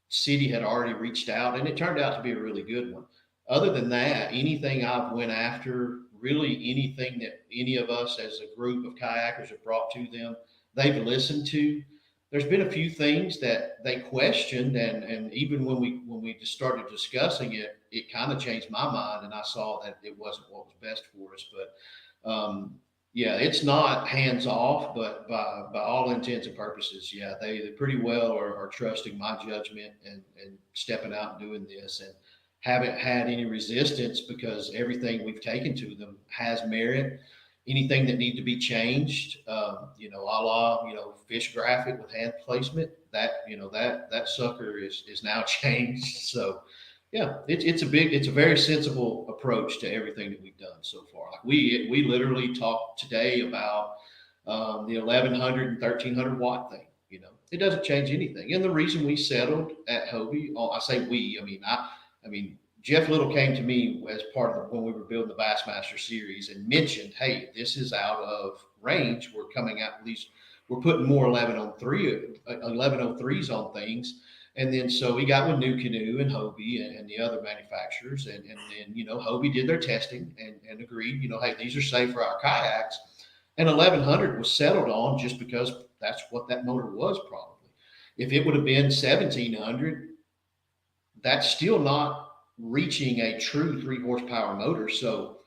city had already reached out, and it turned out to be a really good one. Other than that, anything I've went after, really anything that any of us as a group of kayakers have brought to them, they've listened to. There's been a few things that they questioned, and even when we just started discussing it, it kind of changed my mind, and I saw that it wasn't what was best for us. But yeah, it's not hands off, but by all intents and purposes, yeah, they pretty well are trusting my judgment and stepping out and doing this, and haven't had any resistance because everything we've taken to them has merit. Anything that needs to be changed, a la, fish graphic with hand placement, that sucker is now changed. So yeah, it's a very sensible approach to everything that we've done so far. Like we literally talked today about the 1100 and 1300 watt thing. It doesn't change anything. And the reason we settled at Hobie, I say we, I mean, Jeff Little came to me as part of when we were building the Bassmaster series and mentioned, hey, this is out of range. We're coming out, at least we're putting more 1103s on things. And then so he got with New Canoe and Hobie and the other manufacturers. And then, Hobie did their testing and agreed, hey, these are safe for our kayaks. And 1100 was settled on just because that's what that motor was probably. If it would have been 1700, that's still not reaching a true 3 horsepower motor. So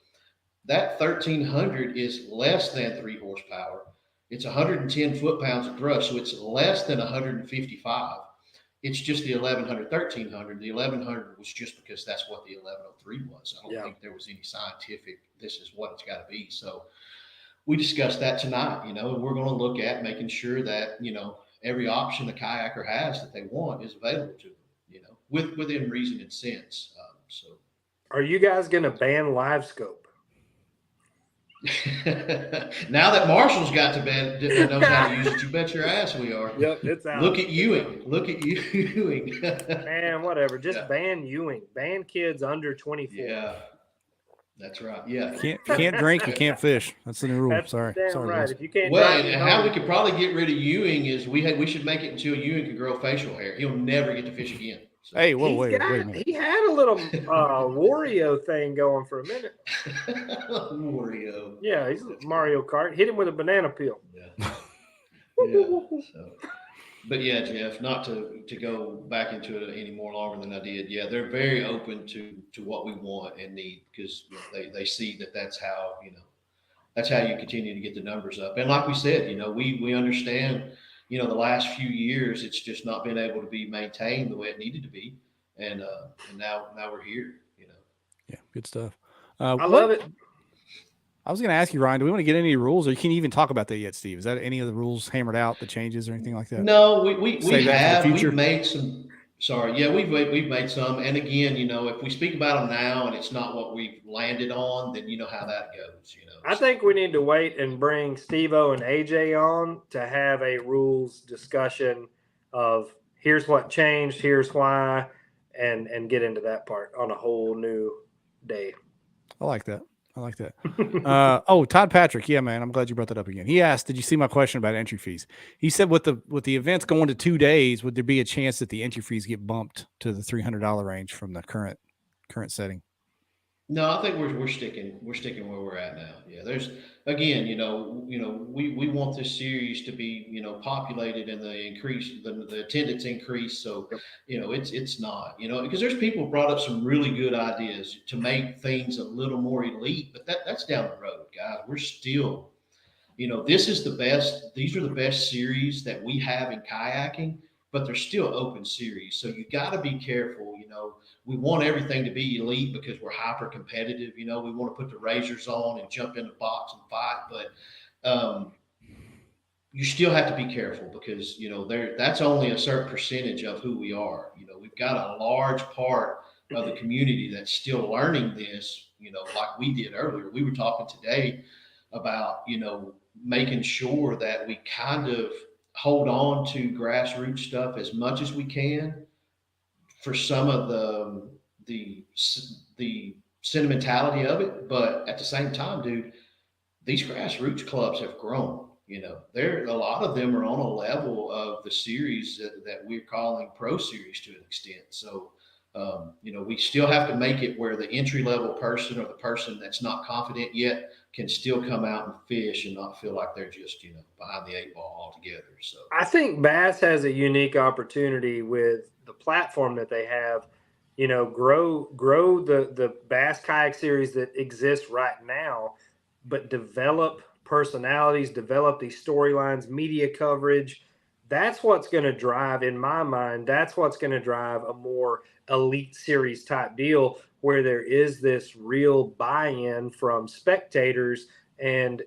that 1300 is less than 3 horsepower. It's 110 foot-pounds of thrust, so it's less than 155. It's just the 1100, 1300. The 1100 was just because that's what the 1103 was. I don't think there was any scientific, this is what it's got to be. So we discussed that tonight, and we're going to look at making sure that, every option the kayaker has that they want is available to them, within reason and sense. So, are you guys going to ban live scope? Now that Marshall's got to knows how to use it, you bet your ass we are. Yep, it's out. Look at Ewing. Look at Ewing. Man, whatever. Just ban Ewing. Ban kids under 24. Yeah, that's right. Yeah. Can't drink, you can't fish. That's the new rule. That's Sorry. damn Sorry, right. guys. If you can't Well, drive, and how we could probably get rid of Ewing is we should make it until Ewing can grow facial hair. He'll never get to fish again. So. Hey, whoa, wait a minute. He had a little Wario thing going for a minute. Wario. Yeah, he's Mario Kart. Hit him with a banana peel. Yeah. So. But yeah, Jeff, not to go back into it any more longer than I did. Yeah, they're very open to what we want and need because they see that that's how you continue to get the numbers up. And like we said, we understand. The last few years, it's just not been able to be maintained the way it needed to be, and now we're here. Yeah, good stuff. I love it. I was going to ask you, Ryan, do we want to get any rurules, or you can't even talk about that yet, Steve? Is that any of the rules hammered out, the changes or anything like that? No, we have. We've made some. Sorry, yeah, we've made some, and again, if we speak about them now and it's not what we've landed on, then you know how that goes. I think we need to wait and bring Steve-O and AJ on to have a rules discussion of here's what changed, here's why, and get into that part on a whole new day. I like that. Todd Patrick. Yeah, man. I'm glad you brought that up again. He asked, did you see my question about entry fees? He said with the events going to 2 days, would there be a chance that the entry fees get bumped to the $300 range from the current setting? No, I think we're sticking where we're at now. Yeah, there's again, we want this series to be, populated and the attendance increase. So, it's not, because there's people who brought up some really good ideas to make things a little more elite, but that's down the road, guys. We're still, these are the best series that we have in kayaking, but they're still open series. So you got to be careful. We want everything to be elite because we're hyper competitive. We want to put the razors on and jump in the box and fight, but you still have to be careful because, that's only a certain percentage of who we are. We've got a large part of the community that's still learning this, like we did earlier. We were talking today about, making sure that we kind of hold on to grassroots stuff as much as we can for some of the sentimentality of it. But at the same time, dude, these grassroots clubs have grown. A lot of them are on a level of the series that we're calling pro series to an extent. So, we still have to make it where the entry level person or the person that's not confident yet can still come out and fish and not feel like they're just, behind the 8 ball altogether. So I think Bass has a unique opportunity with the platform that they have, grow the Bass Kayak Series that exists right now, but develop personalities, develop these storylines, media coverage. That's what's going to drive, in my mind, that's what's going to drive a more elite series type deal where there is this real buy-in from spectators and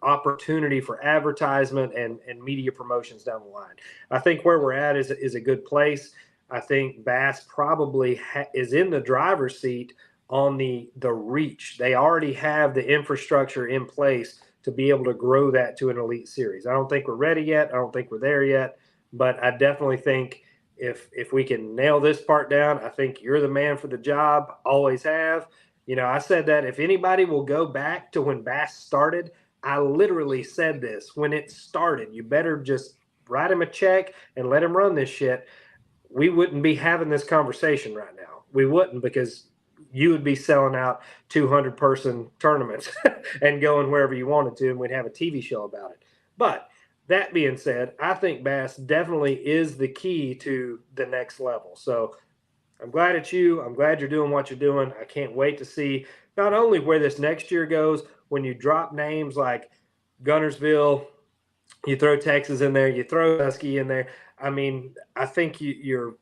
opportunity for advertisement and media promotions down the line. I think where we're at is a good place. I think Bass probably is in the driver's seat on the reach. They already have the infrastructure in place to be able to grow that to an elite series. I don't think we're ready yet. I don't think we're there yet, but I definitely think if we can nail this part down, I think you're the man for the job. Always have. I said that if anybody will go back to when Bass started, I literally said this when it started. You better just write him a check and let him run this shit. we wouldn't be having this conversation right now. We wouldn't, because you would be selling out 200-person tournaments and going wherever you wanted to, and we'd have a TV show about it. But that being said, I think bass definitely is the key to the next level. So I'm glad it's you. I'm glad you're doing what you're doing. I can't wait to see not only where this next year goes, when you drop names like Gunnersville, you throw Texas in there, you throw Husky in there. I mean, I think you're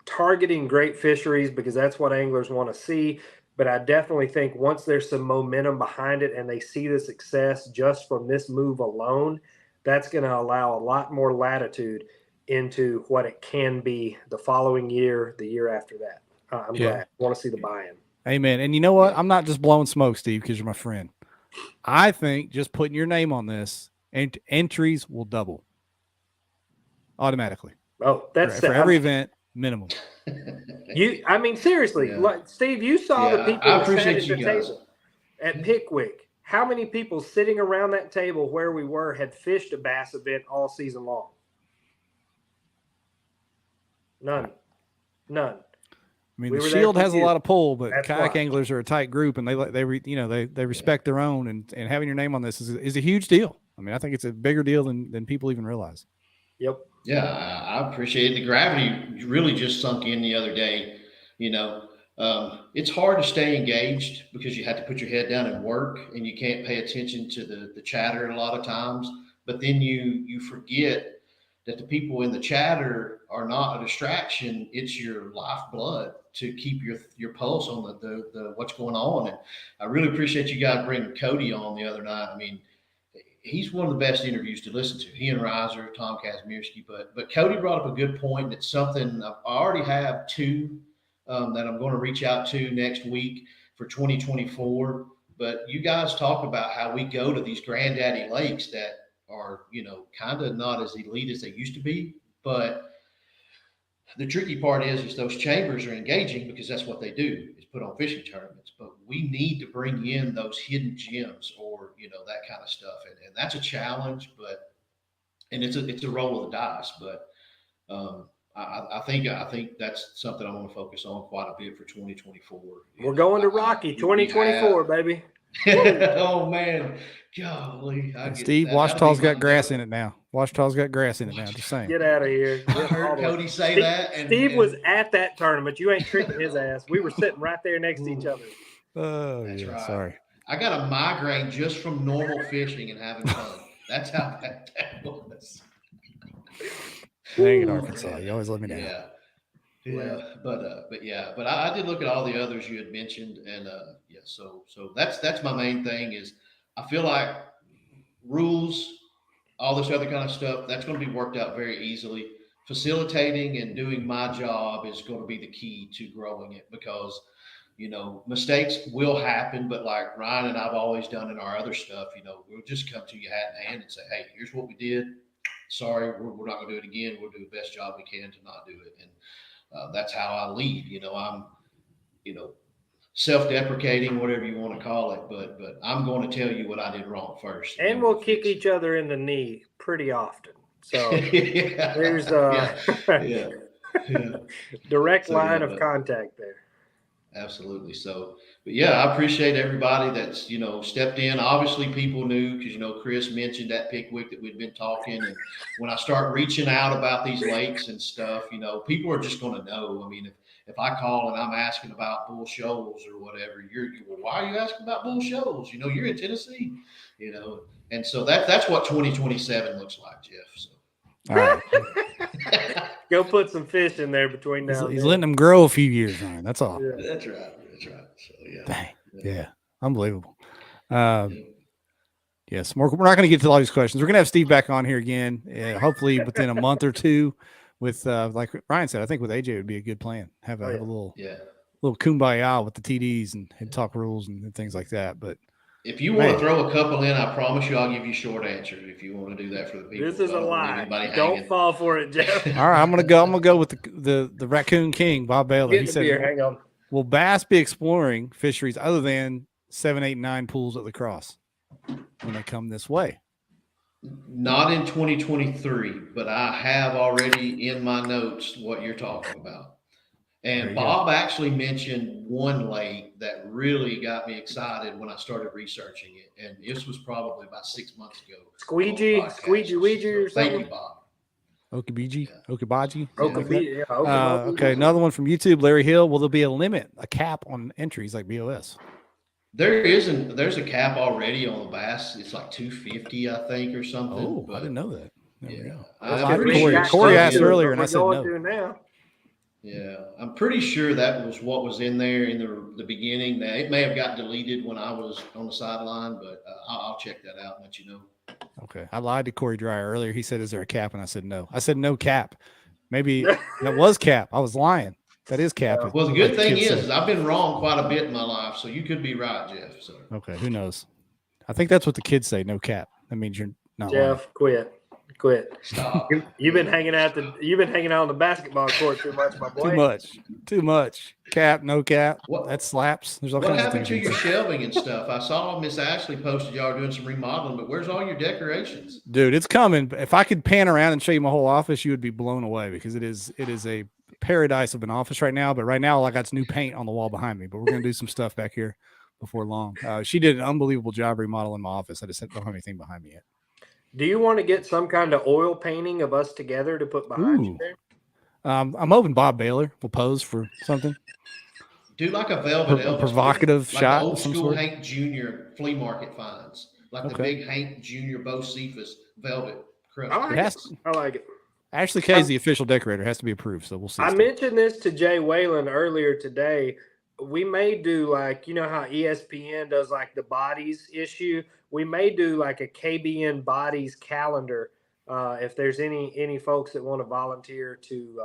targeting great fisheries because that's what anglers want to see. But I definitely think once there's some momentum behind it and they see the success just from this move alone, that's going to allow a lot more latitude into what it can be the following year, the year after that. I'm glad. I want to see the buy-in. Amen. And you know what? I'm not just blowing smoke, Steve, because you're my friend. I think just putting your name on this, and entries will double automatically. Oh, that's for every event minimum. I mean, seriously, like, Steve, you saw the people I appreciate at the table at Pickwick. How many people sitting around that table where we were had fished a bass event all season long? None. I mean, the Shield has a lot of pull, but kayak anglers are a tight group, and they respect their own, and having your name on this is a huge deal. I mean, I think it's a bigger deal than people even realize. Yep. Yeah, I appreciate it. The gravity really just sunk in the other day. It's hard to stay engaged because you have to put your head down and work, and you can't pay attention to the chatter a lot of times. But then you forget that the people in the chatter are not a distraction. It's your lifeblood to keep your pulse on the what's going on. And I really appreciate you guys bringing Cody on the other night. I mean, he's one of the best interviews to listen to. He and Reiser, Tom Kazmierski, but Cody brought up a good point. It's something I already have two that I'm going to reach out to next week for 2024. But you guys talk about how we go to these granddaddy lakes that are, kind of not as elite as they used to be. But the tricky part is those chambers are engaging because that's what they do, is put on fishing tournaments. But we need to bring in those hidden gems or, that kind of stuff. And that's a challenge, and it's a roll of the dice. But I think that's something I'm going to focus on quite a bit for 2024. We're going to Rocky 2024, baby. Oh man, golly! Steve, Washita's got grass in it now. Washita's got grass in it now. Just saying. Get out of here. I heard Cody say that. Steve was at that tournament. You ain't tricking his ass. We were sitting right there next to each other. Oh, that's right. Sorry. I got a migraine just from normal fishing and having fun. That's how bad that was. Dang it, Arkansas! You always let me down. Yeah, but I did look at all the others you had mentioned, and so that's my main thing is I feel like rules, all this other kind of stuff, that's going to be worked out very easily. Facilitating and doing my job is going to be the key to growing it because, mistakes will happen, but like Ryan and I've always done in our other stuff, we'll just come to you hat in hand and say, hey, here's what we did. Sorry, we're not going to do it again. We'll do the best job we can to not do it. And that's how I lead. I'm, self-deprecating, whatever you want to call it, but I'm going to tell you what I did wrong first. And we'll kick each other in the knee pretty often. So there's direct line of contact there. Absolutely. So, but I appreciate everybody that's, stepped in. Obviously people knew because, Chris mentioned at Pickwick that we'd been talking. And when I start reaching out about these lakes and stuff, people are just going to know. I mean, if I call and I'm asking about Bull Shoals or whatever, well, why are you asking about Bull Shoals? You're in Tennessee, and so that's what 2027 looks like, Jeff. So. All right. Go put some fish in there between now and then. He's letting them grow a few years, Ryan. That's all. Yeah. That's right. So Dang. Yeah. Unbelievable. Yes. We're not going to get to all these questions. We're going to have Steve back on here again, hopefully within a month or two. With like Ryan said, I think with AJ it would be a good plan. Have a little kumbaya with the TDs and talk rules and things like that. But if you want to throw a couple in, I promise you I'll give you short answers if you want to do that for the people. This is a lie. Don't fall for it, Jeff. All right, I'm gonna go with the Raccoon King, Bob Bailey. He said, hang on. Will bass be exploring fisheries other than 7, 8, 9 pools at La Crosse when they come this way? Not in 2023, but I have already in my notes what you're talking about. And Bob actually mentioned one lake that really got me excited when I started researching it. And this was probably about 6 months ago. Squeegee or something. Thank you, Bob. Okibiji, Okibaji. Okay, another one from YouTube, Larry Hill. Will there be a limit, a cap on entries like BOS? There isn't. There's a cap already on the bass. It's like 250, I think, or something. Oh, but I didn't know that. Corey asked earlier, and I said no. Now. Yeah, I'm pretty sure that was what was in there in the beginning. Now, it may have got deleted when I was on the sideline, but I'll check that out and let you know. Okay, I lied to Corey Dreyer earlier. He said, "Is there a cap?" And I said no. I said no cap. Maybe that was cap. I was lying. That is cap. Well, the good thing is I've been wrong quite a bit in my life, so you could be right, Jeff. So okay, who knows? I think that's what the kids say. No cap. That means you're not. Jeff, lying. Quit. Stop. You've been hanging out on the basketball court too much, my boy. Too much. Cap, no cap. That slaps. There's all what kinds happened of to things. your shelving and stuff? I saw Miss Ashley posted y'all doing some remodeling, but where's all your decorations? Dude, it's coming. If I could pan around and show you my whole office, you would be blown away because it is a paradise of an office right now. But right now, I got new paint on the wall behind me. But we're gonna do some stuff back here before long. She did an unbelievable job remodeling my office. I just don't have anything behind me yet. Do you want to get some kind of oil painting of us together to put behind you there? I'm hoping Bob Baylor will pose for something. Do like a velvet Elvis, provocative like shot, old school sort. Hank Jr. flea market finds, like the big Hank Jr. Bo Cephas velvet crust. I like it. Ashley K is the official decorator. It has to be approved, so we'll see. I mentioned this to Jay Whalen earlier today. We may do like, you know how ESPN does like the bodies issue. We may do like a KBN bodies calendar. If there's any folks that want to volunteer to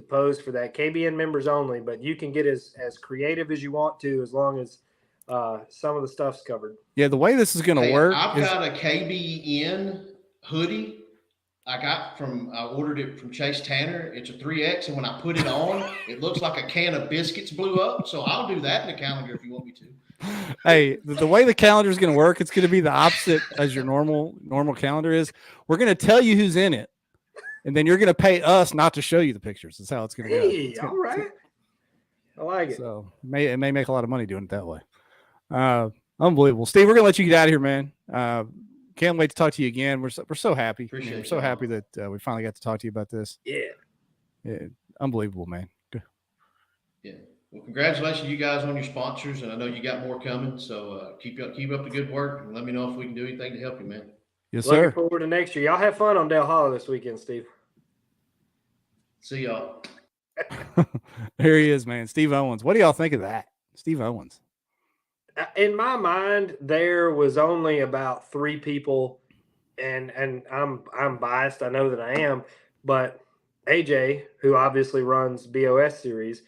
pose for that, KBN members only, but you can get as creative as you want to, as long as some of the stuff's covered. Yeah. The way this is going to work. I've got a KBN hoodie. I ordered it from Chase Tanner. It's a 3X, and when I put it on, it looks like a can of biscuits blew up. So I'll do that in the calendar if you want me to. Hey, the way the calendar is going to work, it's going to be the opposite as your normal calendar is. We're going to tell you who's in it, and then you're going to pay us not to show you the pictures. That's how it's going to go. All right. I like it. So it may make a lot of money doing it that way. Unbelievable. Steve, we're going to let you get out of here, man. Can't wait to talk to you again. We're so happy. We're so happy that we finally got to talk to you about this. Yeah. Unbelievable, man. Yeah. Well, congratulations, you guys, on your sponsors, and I know you got more coming. So keep up the good work, and let me know if we can do anything to help you, man. Yes, sir. Looking forward to next year. Y'all have fun on Del Hollow this weekend, Steve. See y'all. Here he is, man. Steve Owens. What do y'all think of that? Steve Owens. In my mind, there was only about 3 people, and I'm biased. I know that I am, but AJ, who obviously runs BOS Series,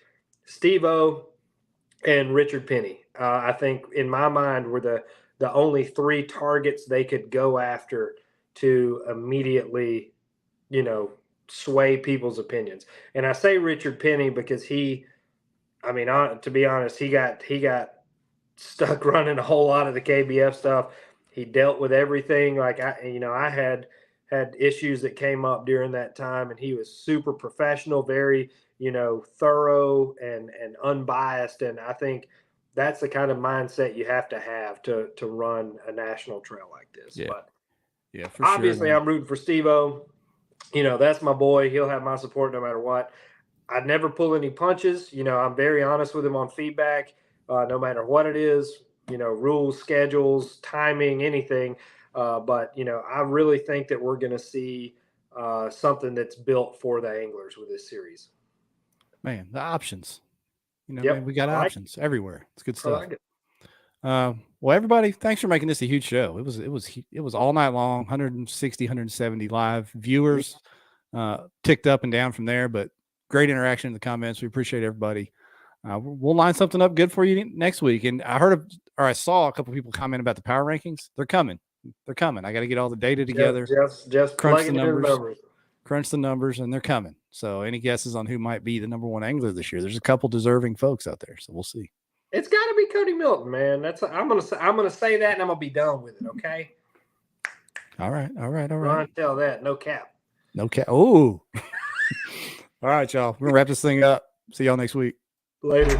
Steve-O, and Richard Penny. I think in my mind were the only 3 targets they could go after to immediately, sway people's opinions. And I say Richard Penny because to be honest, he got stuck running a whole lot of the KBF stuff. He dealt with everything. Like I had issues that came up during that time, and he was super professional, very, thorough and unbiased. And I think that's the kind of mindset you have to run a national trail like this. Yeah. But yeah, for obviously sure, I'm rooting for Steve-O. That's my boy. He'll have my support no matter what. I'd never pull any punches. I'm very honest with him on feedback. No matter what it is, rules, schedules, timing, anything. But I really think that we're going to see something that's built for the anglers with this series. Man, the options. Yep. Man, we got options everywhere. It's good stuff. I like it. Well, everybody, thanks for making this a huge show. It was all night long, 160, 170 live viewers, ticked up and down from there, but great interaction in the comments. We appreciate everybody. We'll line something up good for you next week. And I saw a couple people comment about the power rankings. They're coming. I got to get all the data together. Just crunch the numbers, and they're coming. So any guesses on who might be the number 1 angler this year? There's a couple deserving folks out there. So we'll see. It's got to be Cody Milton, man. I'm gonna say that, and I'm gonna be done with it. Okay. All right. Run, tell that. No cap. No cap. Oh. All right, y'all. We're gonna wrap this thing up. See y'all next week. Later.